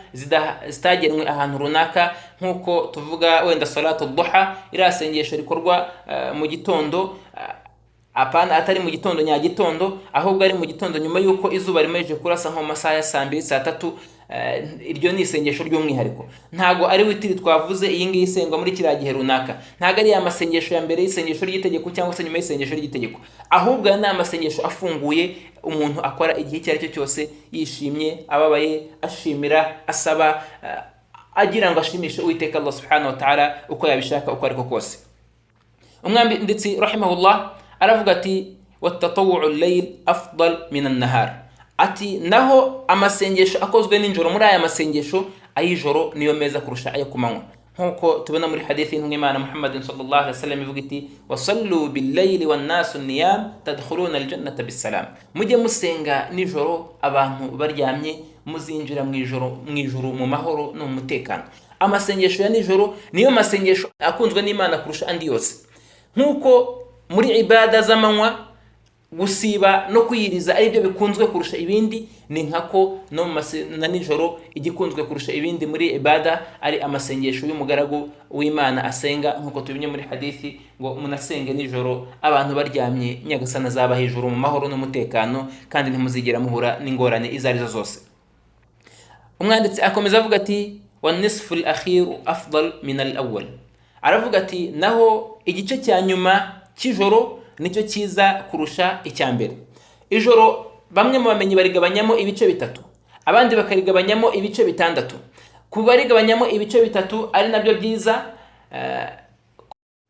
zitagenwe ahantu runaka, nkuko tuvuga wenda salatu duha, irasengesho rikorwa mu gitondo, apana atari mu gitondo nyagitondo, ahubwo ari mu gitondo nyuma yuko izuba rimeje kurasa nko masaha ya 2, 3. Iryo ni isengesho ry'umwihariko, ntago ari witiri twavuze iyi ngiyi isengwa muri kiriya gihe runaka, ntago ari ya masengesho ya mbere y'isengesho ry'itegeko cyangwa se nyuma y'isengesho ry'itegeko, ahubwo ni amasengesho afunguye umuntu akora igihe icyo ari cyo cyose, yishimye, ababaye, ashimira, asaba, agira ngo ashimishe Uwiteka Allah subhanahu wa ta'ala uko yabishaka uko ariko kose. Umwanditsi rahimahullah aravuga ati watatawu'u al-layl afdal min an-nahar, ati naho amasengesho akozwe n'injoro, muri aya masengesho ay'ijoro niyo meza kurusha ayo kumanywa, nkuko tubona muri hadithi y'Imana Muhammad sallallahu alaihi wasallam ivuga iti wasallu bil-layli wan-nasu niyam tadkhuluna al-jannata bis-salam, mujye musenga nijoro abantu baryamye, muzinjira mu ijoro mu mahoro no mu mutekano. Amasengesho ya nijoro niyo masengesho akunzwe n'Imana kurusha andi yose, nkuko muri ibada z'amanywa gusiba no kwiyiriza ari byo bikunzwe kurusha ibindi, ni nkako no na nijoro igikunzwe kurusha ibindi muri ibada ari amasengesho y'umugaragu w'Imana asenga, nkuko tubinye muri hadithi ngo munasenge nijoro abantu baryamye, Nyagasani azabaha ijuru mu mahoro n'umutekano, kandi ntimuzigera muhura n'ingorane izarizo zose. Umwanditsi akomeza avuga ati والنصف الأخير أفضل من الأول. aravuga ati naho igice cya nyuma cy'ijoro nicyo cyiza kurusha icyambere. Ijoro bamwe mu bamenyi barigabanyamo ibice bitatu, abandi bakarigabanyamo ibice bitandatu. Kuba rigabanyamo ibice bitatu ari nabyo byiza,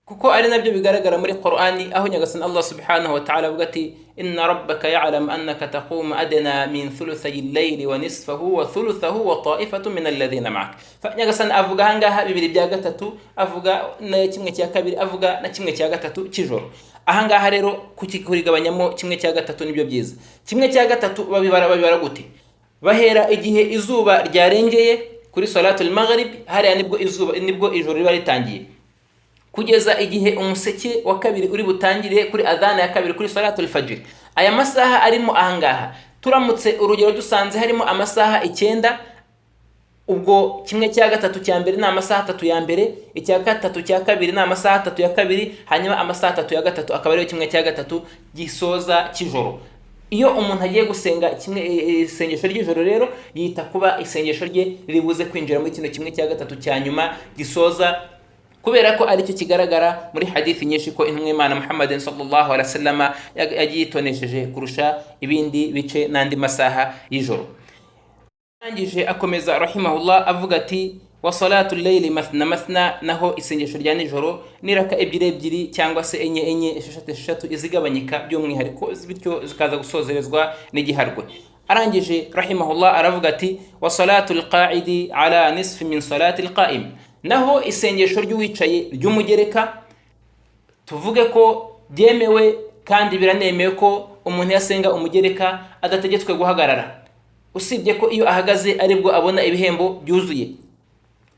kuko ari nabyo bigaragara muri Qur'ani, aho nyagasani Allah subhanahu wa ta'ala avuga ati inna rabbaka ya'lam annaka taqumu adna min thuluthay al-layli wa nisfahu wa thuluthahu wa ta'ifatu min alladhina ma'ak. Fa nyagasani avuga ahangaha bibiri bya gatatu, avuga na kimwe cya kabiri, avuga na kimwe cya gatatu cy'ijoro. Ahangaha rero kurigabanyamo kimwe cya gatatu nibyo byiza. Kimwe cya gatatu babibara gute? Bahera igihe izuba ryarengeye kuri salatul maghrib, hariya nibwo ijoro riba ritangiye, kugeza igihe umuseke wa kabiri uri butangire kuri adhana ya kabiri kuri salatul fajr. Aya masaha arimo ahangaha, turamutse urugero dusanze harimo amasaha 9, ubwo kimwe cya gatatu cya mbere ni amasaha 3 ya mbere, icya gatatu cya kabiri ni amasaha 3 ya kabiri, hanyuma amasaha 3 ya gatatu akaba ariyo kimwe cya gatatu gisoza cy'ijoro. Iyo umuntu agiye gusenga isengesho ry'ijoro rero yita kuba isengesho rye ribuze kwinjira muri kino kimwe cya gatatu cya nyuma gisoza, kubera ko ari cyo kigaragara muri hadithi nyinshi ko intumwa y'Imana Muhammad sallallahu alaihi wasallam yagitonesheje kurusha ibindi bice n'andi masaha y'ijoro. Arangije akomeza rahimahullah avuga ati wa salatul layli mathna mathna, naho isengesho rya nijoro ni raka ebyiri cyangwa se enye eshatu izigabanyika by'umwihariko, bityo zikaza gusozerezwa n'igiharwe. Arangije rahimahullah aravuga ati wa salatul qa'idi ala nisfi min salatil qa'im, naho isengesho ry'uwicaye ry'umugereka, tuvuge ko byemewe kandi biranemewe ko umuntu yasenga umugereka adategetswe guhagarara, usibye ko iyo ahagaze aribwo abona ibihembo byuzuye.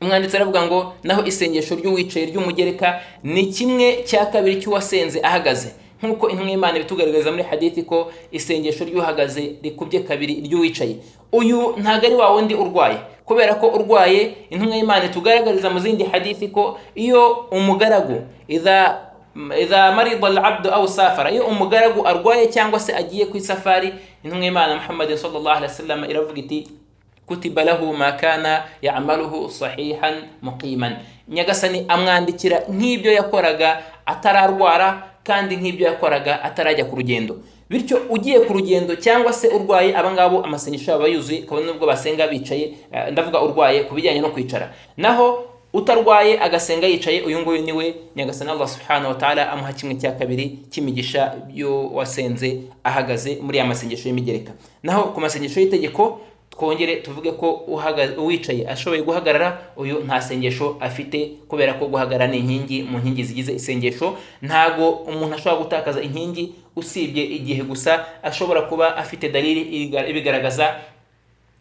Umwanditsi aravuga ngo naho isengesho ry'uwicaye ry'umugereka ni kimwe cya kabiri cy'uwasenze ahagaze, nkuko intumwa y'Imana bitugaragariza muri hadithi ko isengesho ry'uhagaze rikubye kabiri ry'uwicaye. Uyu ntago ari wa wundi urwaye, kubera ko urwaye intumwa y'Imana tugaragariza mu zindi hadithi ko iyo umugaragu idha marida al-abdu aw safara, iyo umugaragu arwaye cyangwa se agiye ku isafari, intumwa y'Imana Muhammad sallallahu alaihi wasallam iravuga iti kutiba lahu ma kana ya'maluhu sahihan muqiman, nyagasani amwandikira nk'ibyo yakoraga atararwara kandi nk'ibyo yakoraga atarajya ku rugendo. Bityo ugiye ku rugendo cyangwa se urwaye, abangabo amasengesho yabo yuzuye, kabone nubwo basenga bicaye, ndavuga urwaye kubijyanye no kwicara. Naho utarwaye agasenga yicaye, uyu nguyu niwe nyagasani Allah subhanahu wa ta'ala amuha kimwe cya kabiri cy'imigisha yo wasenze ahagaze muri ya masengesho y'imigereka. Naho ku masengesho y'itegeko twongere tuvuge ko uwicaye ashoboye guhagarara, uyu nta sengesho afite, kubera ko guhagarara ni inkingi mu nkingi zigize isengesho. Ntago umuntu ashobora gutakaza inkingi, usibye igihe gusa ashobora kuba afite dalili ibigaragaza,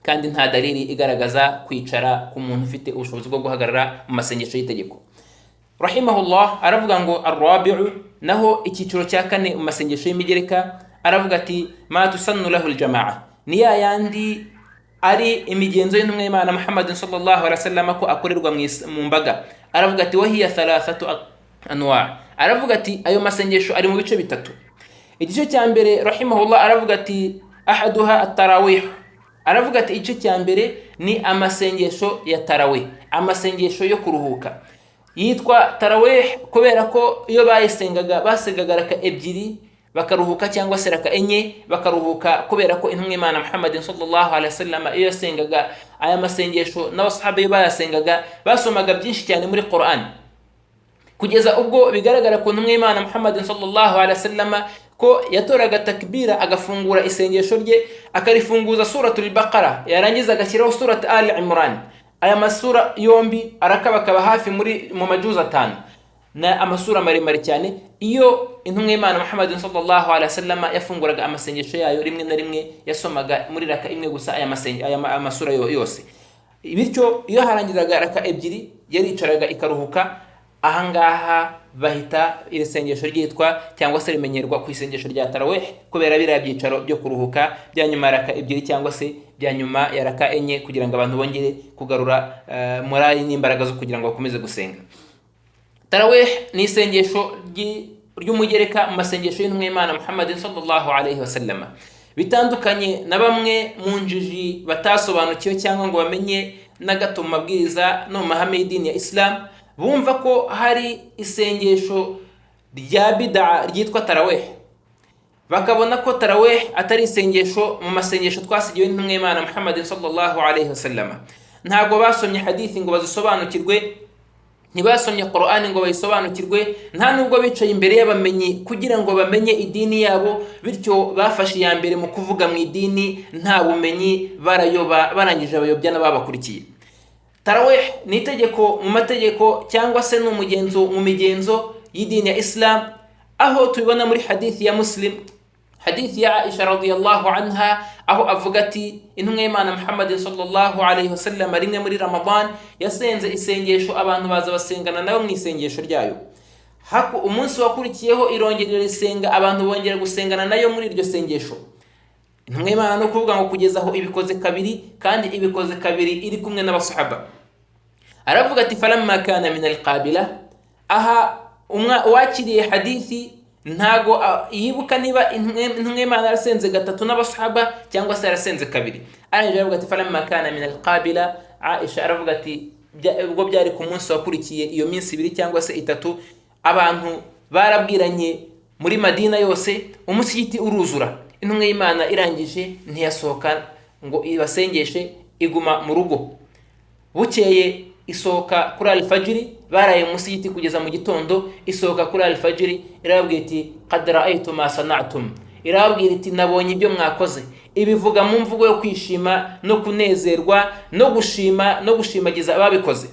kandi nta dalili igaragaza kwicara ku muntu ufite ubushobozi bwo guhagarara mu masengesho y'itegeko. Rahimahullah aravuga ngo ar-rabi'u, naho icyiciro cya kane mu masengesho y'imigereka, aravuga ati ma tusannu lahu al-jama'a, ni ya yandi ari imigenzo y'intumwa y'Imana Muhammad sallallahu alaihi wasallam ko akorerwa mu mbaga. Aravuga ati wahiya thalathatu anwa', aravuga ati ayo masengesho ari mu bice bitatu. Igice cya mbere rahimahullah aravuga ati ahaduha at-tarawih, aravuga ati igice cya mbere ni amasengesho ya tarawih, amasengesho yo kuruhuka. Yitwa tarawih kubera ko iyo basengaga raka ebyiri bakaruhuka, cyangwa se raka enye bakaruhuka, kubera ko intumwa y'Imana Muhammad sallallahu alaihi wasallam iyo yasengaga aya masengesho n'abasahabe bayasengaga basomaga byinshi cyane muri Qur'an, kugeza ubwo bigaragara ko intumwa y'Imana Muhammad sallallahu alaihi wasallam ko yatoraga takbira agafungura isengesho rye akarifunguza suratul Baqara, yarangiza agashyiraho surat Ali Imran. Aya masura yombi arakabakaba hafi mu majuzu 5, na amasura maremare cyane. Iyo intumwa y'Imana Muhammad sallallahu alaihi wasallam yafunguraga amasengesho yayo, rimwe na rimwe yasomaga muri raka imwe gusa aya amasura yose. Bityo iyo harangiraga raka ebyiri yaricaraga ikaruhuka. Ahangaha bahita iri sengesho ryitwa cyangwa se rimenyerwa ku isengesho rya tarawih, kubera biriya byicaro byo kuruhuka bya nyuma raka ebyiri cyangwa se bya nyuma ya raka enye, kugira ngo abantu bongere kugarura morali n'imbaraga zo kugira ngo bakomeze gusenga. Tarawih ni isengesho ry'umugereka mu masengesho y'intumwa y'Imana Muhammad sallallahu alaihi wasallam. Bitandukanye na bamwe mu njiji batasobanukiwe cyangwa ngo bamenye na gato mu mabwiriza no mu mahame y'idini ya Islam, bumva ko hari isengesho rya bid'a ryitwa tarawih. Bakabona ko tarawih atari isengesho mu masengesho twasigiwe n'intumwa y'Imana Muhammad sallallahu alaihi wasallam. Ntabwo basomye hadithi ngo bazisobanukirwe, ntibasomye Qur'ani ngo bayisobanukirwe, nta nubwo bicaye imbere y'abamenyi kugira ngo bamenye idini yabo, bityo bafashe ya mbere mu kuvuga mu idini nta bumenyi, barayoba, barangije abayobya n'ababakurikiye. Tarawih ni itegeko mu mategeko cyangwa se n'umugenzo mu migenzo y'idini ya Islam, aho tubibona muri hadithi ya Muslim, hadithi ya Aisha radiyallahu anha, aho avuga ati intumwa y'Imana Muhammad sallallahu alaihi wasallam rimwe muri Ramadan yasenze isengesho abantu baza basengana nayo mu isengesho ryayo. Haku umunsi wakurikiyeho irongera risenga, abantu bongera gusengana nayo muri iryo sengesho. Intumwa y'Imana no kuvuga ngo kugeza aho ibikoze kabiri, kandi ibikoze kabiri iri kumwe n'abasahaba. Aravuga ati falamma kana min alqabila, aha wakiriye hadithi ntago yibuka niba intumwa y'Imana yarasenze gatatu n'abasahaba cyangwa se yarasenze kabiri. Aravuga ati falamma kana min alqabila, Aisha aravuga ati ubwo byari ku munsi wakurikiye iyo minsi ibiri cyangwa se itatu, abantu barabwiranye muri Madina yose, umusigiti uruzura. Intumwa y'Imana irangije ntiyasohoka ngo ibasengeshe, iguma mu rugo. Bukeye isohoka kuri al-fajiri, baraye umusigiti kugeza mu gitondo, isohoka kuri al-fajiri, irababwira iti qad ra'aytu ma sana'tum, irababwira iti nabonye ibyo mwakoze. Ibivuga mu mvugo yo kwishima no kunezerwa no gushima no gushimagiza ababikoze.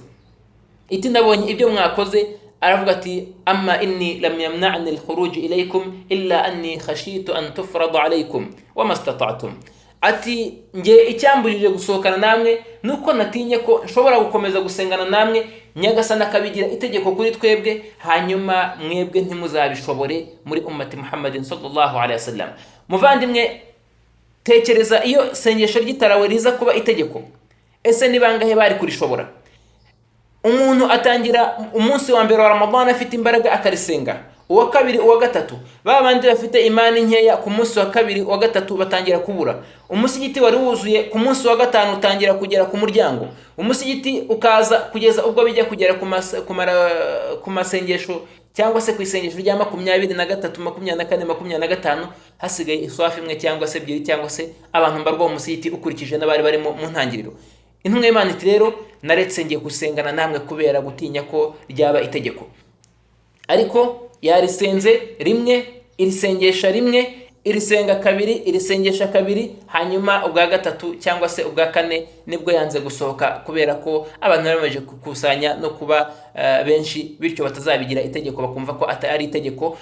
Iti nabonye ibyo mwakoze. Aravuga ati amma inni lam yamna'ni al-khuruj ilaykum illa anni khashitu an tufrada alaykum wa mastata'tum. Ati nge icyambujije gusohokana namwe nuko natinye ko nshobora gukomeza gusengana namwe, Nyagasana akabigira itegeko kuri twebwe, hanyuma mwebwe ntimuzabishobore muri ummati Muhammadin sallallahu alaihi wasallam. Muvandimwe, tekereza iyo sengesho ry'itarawe riza kuba itegeko, ese ni bangahe bari kurishobora? Umuntu atangira umunsi wa mbere wa Ramadan afite imbaraga akarisenga, uwa kabiri uwa gatatu, babandi bafite imani nkeya ku munsi wa kabiri uwa gatatu batangira kubura. Umusigiti wari wuzuye ku munsi wa gatanu utangira kugera ku muryango. Umusigiti ukaza kugeza ubwo bijya kugera ku masengesho cyangwa se ku isengesho rya 23, 24, 25, hasigaye iswafi imwe cyangwa se ebyiri cyangwa se abantu mbarwa mu musigiti ukurikije n'abari barimo mu ntangiriro. Intumwa y'Imana iti rero naretse ngiye gusengana namwe kubera gutinya ko ryaba itegeko. Ariko yarisenze rimwe, irisengesha rimwe, irisenga kabiri, irisengesha kabiri, hanyuma ubwa gatatu cyangwa se ubwa kane nibwo yanze gusohoka kubera ko abantu bamaze kukusanya no kuba benshi, bityo batazabigira itegeko, bakumva ko atari itegeko.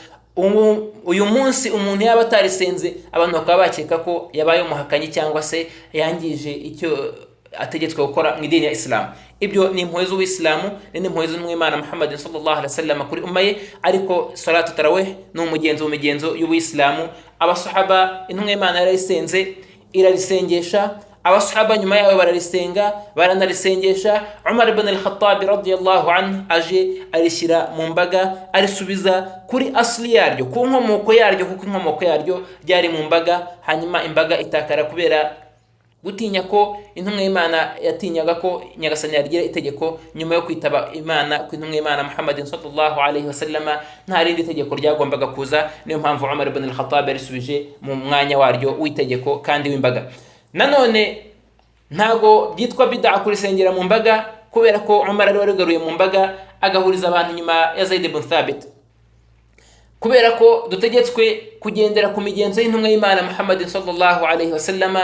Uyu munsi umuntu yaba atarisenze, abantu bakaba bakeka ko yabaye umuhakanyi cyangwa se yangije icyo ategetswe gukora mu idini ya Islam. Ibyo ni impuhwe z'Uislamu, ni impuhwe z'Umwimana Muhammad sallallahu alaihi wasallam kuri ummaye. Ariko salatu tarawih ni umugenzo mu migenzo y'Uislamu. Abasahaba intumwa y'Imana yarayisenze, irarisengesha, abasahaba nyuma yawe bararisenga, baranarisengesha. Umar ibn al-Khattab radiyallahu anhu aje arishyira mu mbaga, arisubiza kuri asli yaryo, ku nkomoko yaryo, kuko inkomoko yaryo ryari mu mbaga, hanyuma imbaga itakara kubera gutinya ko intumwa y'Imana yatinyaga ko Nyagasani yagira itegeko nyuma yo kwitaba Imana ku intumwa y'Imana Muhammadin sallallahu alaihi wasallam, nta rindi tegeko ryagombaga kuza. Niyo mpamvu Umar ibn al-Khattab yarisubije mu mwanya waryo w'itegeko kandi w'imbaga. Nanone ntago byitwa bid'a kurisengera mu mbaga, kubera ko Umar ari warugaruye mu mbaga agahuriza abantu nyuma ya Zaid ibn Thabit, kubera ko dutegetswe kugendera ku migenzo y'intumwa y'Imana Muhammadin sallallahu alaihi wasallam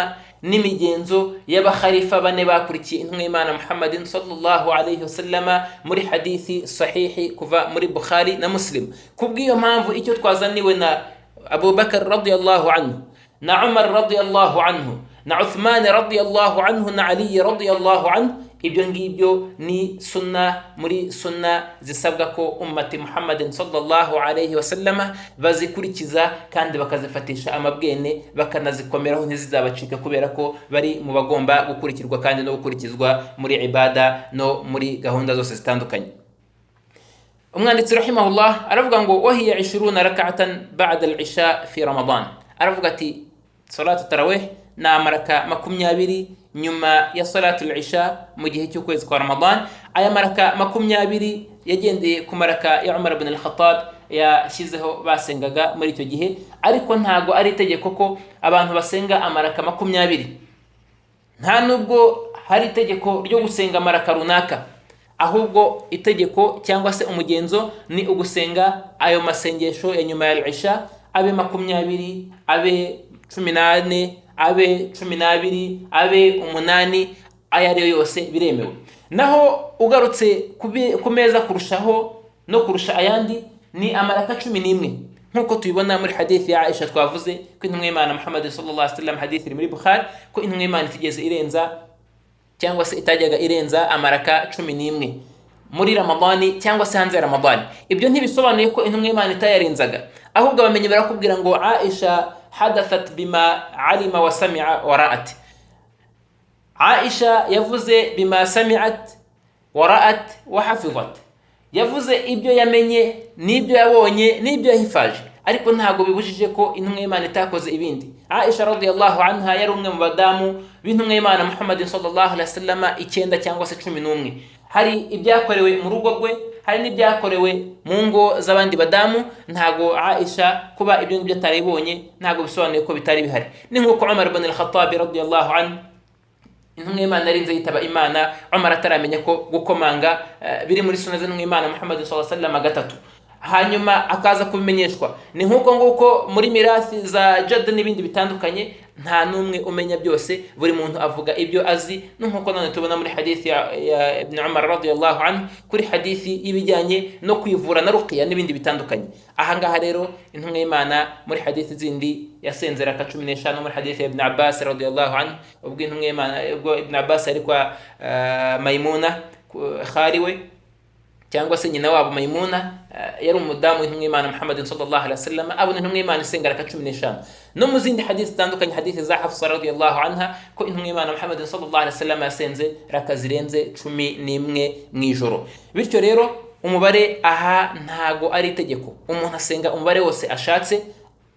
n'imigenzo y'abakhalifa bane bakurikiye intumwa y'Imana Muhammadin sallallahu alaihi wasallam muri hadithi sahihi kuva muri Bukhari na Muslim. Kubw'iyo mpamvu icyo twazaniwe na Abu Bakar radiyallahu anhu, na Umar radiyallahu anhu, na Uthman radiyallahu anhu, na Ali radiyallahu anhu, ibyo ngibyo ni sunna muri sunna zisabwa ko ummati Muhammadin sallallahu alaihi wasallam bazikurikiza kandi bakazifatisha amabwene, bakanazikomeraho ntizizabacika, kubera ko bari mu bagomba gukurikirwa kandi no gukurikizwa muri ibada no muri gahunda zose zitandukanye. Umwanditsi rahimahullah aravuga ngo wahiya 20 rak'atan ba'da al-isha fi Ramadan. Aravuga ati salatu tarawih ni amaraka 20 nyuma ya salatul isha mu gihe cy'ukwezi kwa Ramadan. Aya maraka 20 yagendeye ku maraka ya Umar ibn al-Khattab yashyizeho basengaga muri icyo gihe, ariko ntago ari itegeko ko abantu basenga amaraka 20. Nta nubwo hari itegeko ryo gusenga amaraka runaka, ahubwo itegeko cyangwa se umugenzo ni ugusenga ayo masengesho ya nyuma ya isha, abe 20, abe 18, abe 12, abe 8, aya ariyo yose biremewe. Naho ugarutse ku meza kurushaho no kurusha ayandi ni amaraka 11, nkuko tubibona muri hadithi ya Aisha twavuze ko intumwa y'Imana Muhammad sallallahu alaihi wasallam, hadithi iri muri Bukhari, ko intumwa y'Imana itigeze irenza cyangwa se itajyaga irenza amaraka 11 muri Ramadani cyangwa se hanze ya Ramadani. Ibyo ntibisobanuye ko intumwa y'Imana itayarenzaga, ahubwo bamenye barakubwira ngo Aisha hadathat bima alima wa sami'a wa ra'at. Aisha yavuze bima sami'at wa ra'at wa hafizat, yavuze ibyo yamenye n'ibyo yabonye n'ibyo yahifaje, ariko ntago bibujije ko intumwa y'Imana itakoze ibindi. Aisha radiyallahu anha yari umwe mu badamu b'intumwa y'Imana Muhammad sallallahu alaihi wasallam 9 cyangwa se 11. Hari ibyakorewe mu rugo rwe, hari n'ibyakorewe mu ngo z'abandi badamu. Ntago Aisha kuba ibyo ngibyo ataribonye ntago bisobanuye ko bitari bihari. Ni nkuko Umar ibn al-Khattab radiyallahu anhu, intumwa y'Imana arinze yitaba Imana, Umar ataramenya ko gukomanga biri muri sunna z'intumwa y'Imana Muhammad sallallahu alaihi wasallam 3, hanyuma akaza kubimenyeshwa. Ni nkuko nguko muri mirathi za Jadd n'ibindi bitandukanye, nta numwe umenya byose, buri muntu avuga ibyo azi. Nkuko none tubona muri hadithi ya Ibn Umar radiyallahu anhu, kuri hadithi ibijyanye no kwivura na ruqya n'ibindi bitandukanye. Aha ngaha rero intumwa y'Imana muri hadithi zindi yasenze raka 15 muri hadithi ya Ibn Abbas radiyallahu anhu, ubwo intumwa y'Imana, ubwo Ibn Abbas ari kwa Maimuna khariwe cyangwa se nyina wabo Maimuna, yari umudamu w'intumwa y'Imana Muhammad sallallahu alaihi wasallam, abona intumwa y'Imana isenga raka 15. No mu zindi hadithi zitandukanye, hadithi za Hafsa radiyallahu anha, ko intumwa y'Imana Muhammad sallallahu alaihi wasallam yasenze raka zirenze 11 mu ijoro. Bityo rero umubare aha ntago ari itegeko, umuntu asenga umubare wose ashatse,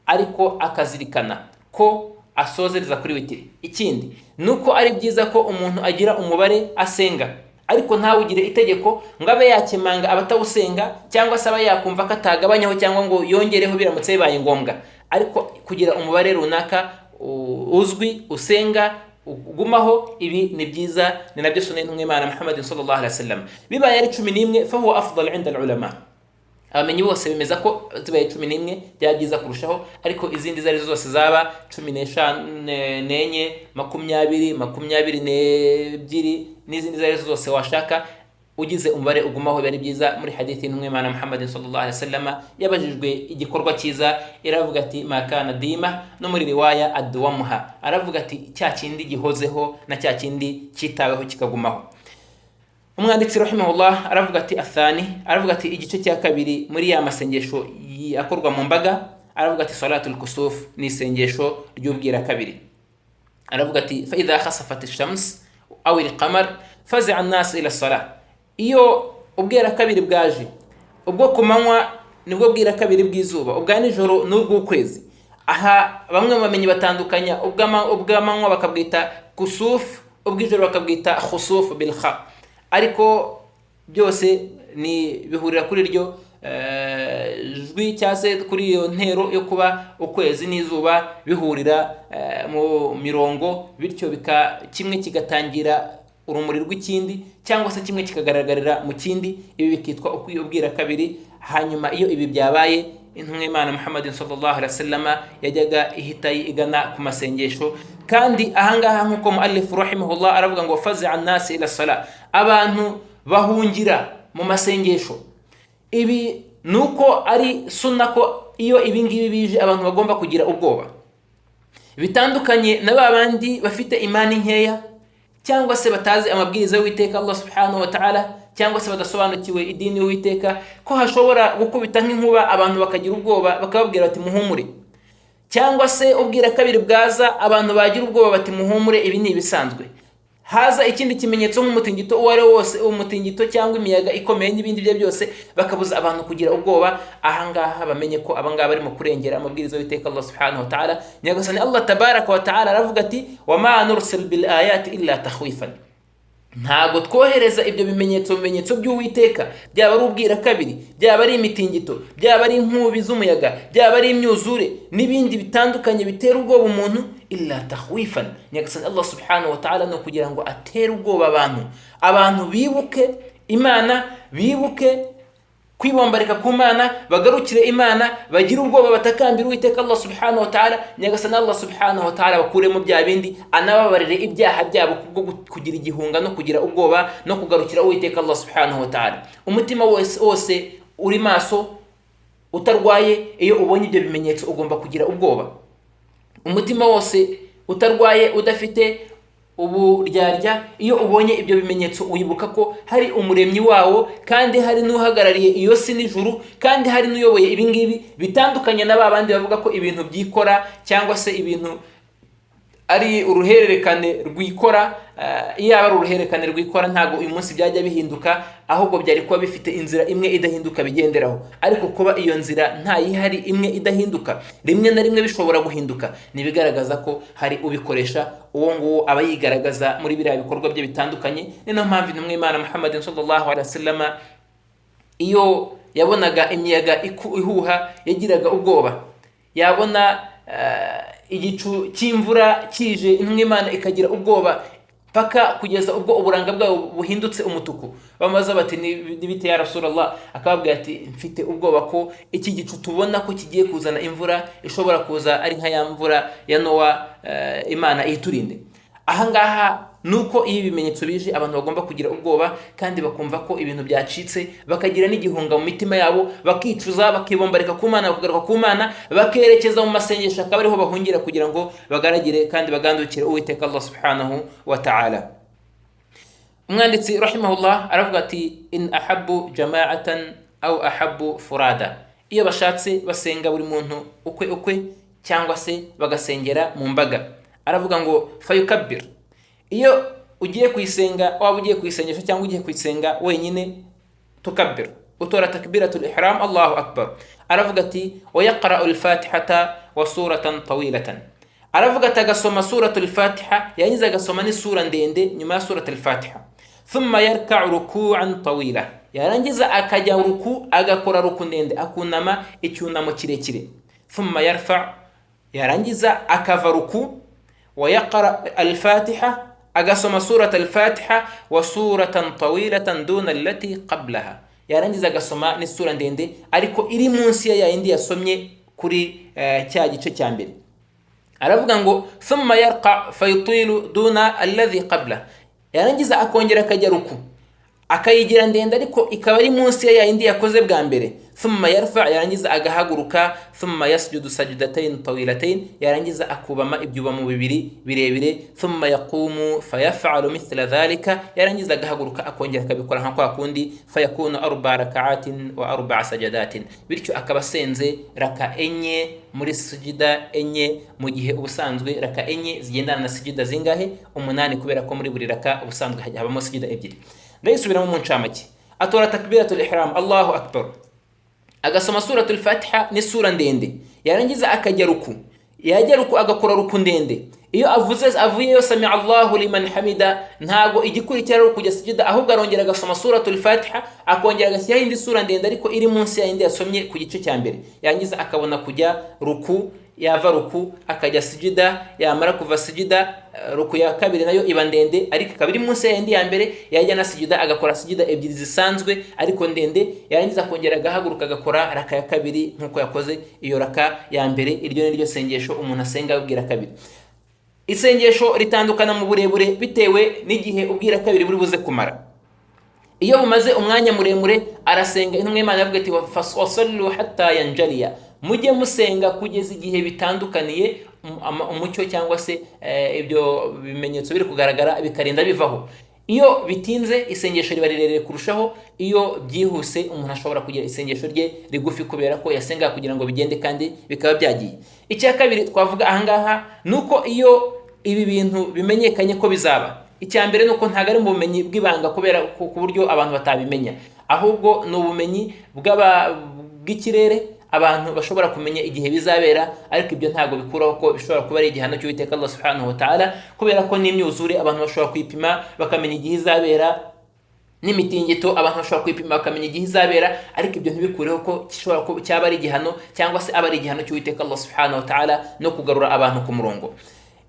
ariko akazirikana ko asozereza kuri witiri. Ikindi nuko ari byiza ko umuntu agira umubare asenga, ariko ntawugire itegeko ngo abe yakemanga abatawusenga, cyangwa se aba yakumva ko atagabanyaho cyangwa ngo yongereho biramutse bibaye ngombwa. Ariko kugira umubare runaka uzwi usenga ugumaho, ibi ni byiza, ni nabyo sunna y'intumwa y'Imana Muhammad sallallahu alaihi wasallam. Bibaye ari 11 fa huwa afdal 'inda al-ulama. Abamenyi bose bemeza ko zibaye 11 byagiza kurushaho, ariko izindi zari zose zaba 15, 20, 22 n'izindi zari zose washaka, ugize umubare ugumaho bari byiza. Muri hadithi y'intumwa y'Imana Muhammad sallallahu alaihi wasallam yabajijwe igikorwa cyiza, iravuga ati makana dima, no muri riwaya adwamuha, aravuga ati cya kindi gihozeho na cya kindi cyitaweho kikagumaho. Umwanditsi rahimahullah aravuga ati athani, aravuga ati igice cya kabiri muri ya masengesho akorwa mu mbaga, aravuga ati salatul kusuf, ni isengesho ry'ubwira kabiri. Aravuga ati fa idha khasafat ash-shams aw al-qamar fazi'a an-nas ila as-salah. Iyo ubwira kabiri bwaje, ubwo kumanywa nibwo bwira kabiri bw'izuba, ubwa nijoro n'ubw'ukwezi. Aha bamwe bamenye batandukanya ubw'amanywa bakabwita kusuf, ubw'ijoro bakabwita khusuf bil kha, ariko byose ni bihurira kuri ryo jwi cyase kuri iyo ntero yo kuba ukwezi n'izuba bihurira mu mirongo, bityo kimwe kigatangira urumuri rw'ikindi, cyangwa se kimwe kikagaragarira mu kindi. Ibi bikitwa ubwira kabiri. Hanyuma iyo ibi byabaye, intumwa y'Imana Muhammad sallallahu alaihi wasallam yajyaga ihita igana ku masengesho. Kandi ahangaha nkuko muallif rahimahullah aravuga ngo fazi'a an-nas ila as-salah, abantu bahungira mu masengesho. Ibi nuko ari sunna ko iyo ibi ngibi bije abantu bagomba kugira ubwoba, bitandukanye na babandi bafite imani nkeya, cyangwa se batazi amabwiriza y'Uwiteka Allah subhanahu wa ta'ala, cyangwa se badasobanukiwe idini y'Uwiteka, ko hashobora gukubita nk'inkuba abantu bakagira ubwoba, bakababwira bati muhumure. Cyangwa se ubwira kabiri bwaza abantu bagira ubwoba bati muhumure, ibi ni ibisanzwe. haza ikindi kimenyetso nk'umutingito uwo ari wo wose, umutingito cyangwa imiyaga ikomeye n'ibindi bye byose, bakabuza abantu kugira ubwoba, ahangaha bamenye ko abangaba barimo kurengera amabwiriza y'Uwiteka Allah subhanahu wa ta'ala. Nyagasani Allah tabaraka wa ta'ala aravuga ati wama nursil bil ayati illa takhwifan, ntago twohereza ibyo bimenyetso by'Uwiteka, byaba ari ubwira kabiri, byaba ari imitingito, byaba ari inkubi z'umuyaga, byaba ari imyuzure n'ibindi bitandukanye bitera ubwoba umuntu, illa takhwifan. Nyagasani Allah subhanahu wa ta'ala no kugira ngo atere ubwoba abantu bibuke Imana, bibuke kwibombarika ku Mana, bagarukire Imana, bagira ubwoba, batakambira Uwiteka Allah subhanahu wa ta'ala. Nyagasani Allah subhanahu wa ta'ala bakuremo bya bindi, anababarire ibyaha byabo kubwo kugira igihunga no kugira ubwoba no kugarukira Uwiteka Allah subhanahu wa ta'ala. Umutima wose uri maso utarwaye, iyo ubonye ibyo bimenyetso ugomba kugira ubwoba. Umutima wose utarwaye, udafite uburyarya, iyo ubonye ibyo bimenyetso wibuka ko hari umuremyi wawo, kandi hari n'uhagarariye iyo si n'ijuru, kandi hari n'uyoboye ibingibi, bitandukanye na babandi bavuga ko ibintu byikora cyangwa se ibintu ari uruhererekane rwikora. Iyo ari uruhererekane rwikora ntago uyu munsi byajya bihinduka, ahubwo byari kuba bifite inzira imwe idahinduka bigenderaho. Ariko kuba iyo nzira ntayihari imwe idahinduka, rimwe na rimwe bishobora guhinduka, nibigaragaza ko hari ubikoresha, uwo nguwo aba yigaragaza muri biriya bikorwa bye bitandukanye. Niyo mpamvu intumwa y'Imana Muhammad sallallahu alaihi wasallam iyo yabonaga imiyaga ihuha yagiraga ubwoba, yabona igicu cy'imvura kije, intumwa y'Imana ikagira ubwoba, paka kugeza ubwo uburanga bwawo buhindutse umutuku. Bamaze bati nibite ya Rasulullah, akababwira ati mfite ubwoba ko iki gicu tubona ko kigiye kuzana imvura ishobora kuza ari nka ya mvura ya Nowa, Imana iturinde. Ahangaha nuko iyo ibimenyetso bije abantu bagomba kugira ubwoba, kandi bakumva ko ibintu byacitse, bakagira n'igihunga mu mitima yabo, bakicuza, bakibombarika ku Mana, bakagaruka ku Mana, bakerekeza mu masengesho, akaba ariho bahungira kugira ngo bagaragire kandi bagandukire Uwiteka Allah subhanahu wa ta'ala. Umwanditsi rahimahullah aravuga ati in ahabbu jama'atan aw ahabbu furada, iyo bashatse basenga buri muntu ukwe cyangwa se bagasengera mu mbaga. Aravuga ngo fayukabbir, iyo ugiye kuyisenga, waba ugiye kuyisengesha cyangwa ugiye kuyisenga wenyine, tukabbir, utora takbiratul ihram, Allahu akbar. Aravuga ati wayaqra'u al-fatihata wa suratan tawilatan, aravuga ati agasoma suratul fatiha, yangiza agasoma n'isura ndende nyuma ya suratul fatiha. Thumma yarka'u ruku'an tawila, yarangiza akajya ruku, agakora ruku ndende, akunama icyunamo kirekire. Thumma yarfa', yarangiza akava ruku, ويقرأ الفاتحة, أقسم سورة الفاتحة وسورة طويلة دون التي قبلها, yarangiza agasoma n'isura ndende ariko iri munsi ya yindi yasomye kuri cya gice cya mbere. Aravuga ngo thumma yarqa fayutilu duna alladhi qabla, yarangiza akongera akajya ruku, akayigira ndende ariko ikaba ari munsi ya yindi yakoze bwa mbere. Thumma yarfa, yarangiza agahaguruka. Thumma yasjudu sajdatayn tawilatayn, yarangiza akubama ibyubamo bibiri birebire. Thumma yaqumu fayaf'alu mithla dhalika, yarangiza agahaguruka akongera akabikora nka kwa kundi. Fayakunu 4 rak'atin wa 4 sajadatin, bityo akaba asenze raka enye muri sujida enye, mu gihe ubusanzwe raka enye zigendana na sujida zingahe? 8, kubera ko muri buri raka ubusanzwe habamo sujida ebyiri. Ndayisubiramo mu ncamake. Atora takbiratul ihram, Allahu akbar, agasoma suratul fatiha n'isura ndende, yarangiza akajya ruku, yajya ruku agakora ruku ndende. Iyo avuyeyo sami Allahu liman hamida, ntago igikurikira ruku kujya sujida, ahubwo arongera agasoma suratul fatiha, akongera agashyiraho indi sura ndende ariko iri munsi ya yindi yasomye ku gice cya mbere. Yarangiza akabona kujya ruku, yava ruku akajya sujida, yamara kuva sujida ruku ya kabiri nayo iba ndende ariko ikaba iri munsi ya yindi ya mbere. Yajya na sujida agakora sujida ebyiri zisanzwe ariko ndende, yarangiza akongera agahaguruka agakora raka ya kabiri nkuko yakoze iyo raka ya mbere. Iryo ni ryo sengesho umuntu asenga abwira kabiri. Isengesho ritandukana mu burebure bitewe n'igihe ubwira kabiri buri buze kumara. Iyo bumaze umwanya muremure arasenga, intumwa y'Imana yavuga ati wasallu hatta yanjaliya, mujye musenga kugeza igihe bitandukaniye umucyo cyangwa se ibyo bimenyetso biri kugaragara bikarinda bivaho. Iyo bitinze isengesho riba rirerire kurushaho, iyo byihuse umuntu ashobora kugira isengesho rye rigufi kubera ko yasenga kugira ngo bigende kandi bikaba byagiye. Icya kabiri twavuga ahangaha nuko iyo ibi bintu bimenyekanye ko bizaba, Icyambere nuko ntago ari mu bumenyi bw'ibanga kubera ku buryo abantu batabimenya, ahubwo ni ubumenyi bw'ikirere abantu bashobora kumenya igihe bizabera, ariko ibyo ntago bikuraho ko bishobora kuba ari igihano cy'Uwiteka Allah subhanahu wa ta'ala, kubera ko n'imyuzure abantu bashobora kwipima bakamenya igihe izabera, n'imitingito abantu bashobora kwipima bakamenya igihe izabera, ariko ibyo ntibikureho ko gishobora kuba cyaba ari igihano cyangwa se aba ari igihano cy'Uwiteka Allah subhanahu wa ta'ala no kugarura abantu ku murongo.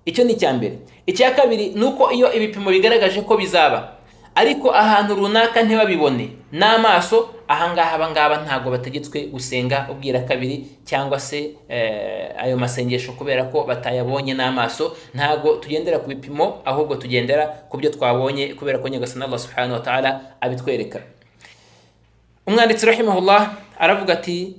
Icyo ni icyambere. Icya kabiri nuko iyo ibipimo bigaragaje ko bizaba ariko ahantu runaka ntibabibone n'amaso, ahangaha abangaba ntago bategetswe gusenga ubwira kabiri cyangwa se ayo masengesho kubera ko batayabonye n'amaso. Ntago tugendera ku bipimo, ahubwo tugendera ku byo twabonye kubera ko Nyagasani Allah subhanahu wa ta'ala abitwereka. Umwanditsi rahimahullah aravuga ati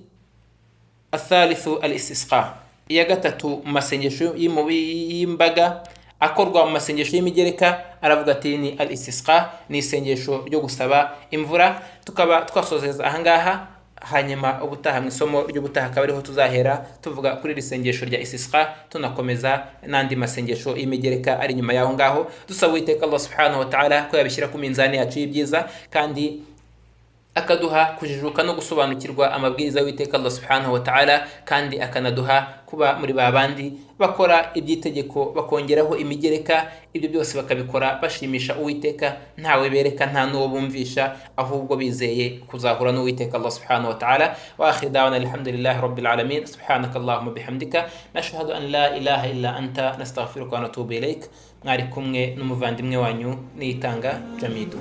athalithu al-istisqa, iya gatatu mu masengesho y'imbaga akorwa mu masengesho y'imigereka, aravuga ati ni al-istisqa, ni isengesho ryo gusaba imvura. Tukaba twasozeza ahangaha, hanyuma ubutaha mu isomo ry'ubutaha akaba ariho tuzahera tuvuga kuri iri sengesho rya istisqa, tunakomeza n'andi masengesho y'imigereka ari nyuma yaho ngaho, dusaba Uwiteka Allah subhanahu wa ta'ala ko yabishyira ku minzani yacu y'ibyiza kandi akaduha kujijuka no gusobanukirwa amabwiriza y'Uwiteka Allah subhanahu wa ta'ala, kandi akanaduha kuba muri babandi bakora ibyitegeko bakongeraho imigereka, ibyo byose bakabikora bashimisha Uwiteka, ntawe bereka nta n'uwo bumvisha, ahubwo bizeye kuzahura n'Uwiteka Allah subhanahu wa ta'ala. Wa akhir da'wana alhamdulillahi rabbil alamin, subhanaka allahumma bihamdika nashhadu an la ilaha illa anta nastaghfiruka wa natubu ilaik. Mwari kumwe n'umuvandimwe wanyu Niyitanga Jamidu.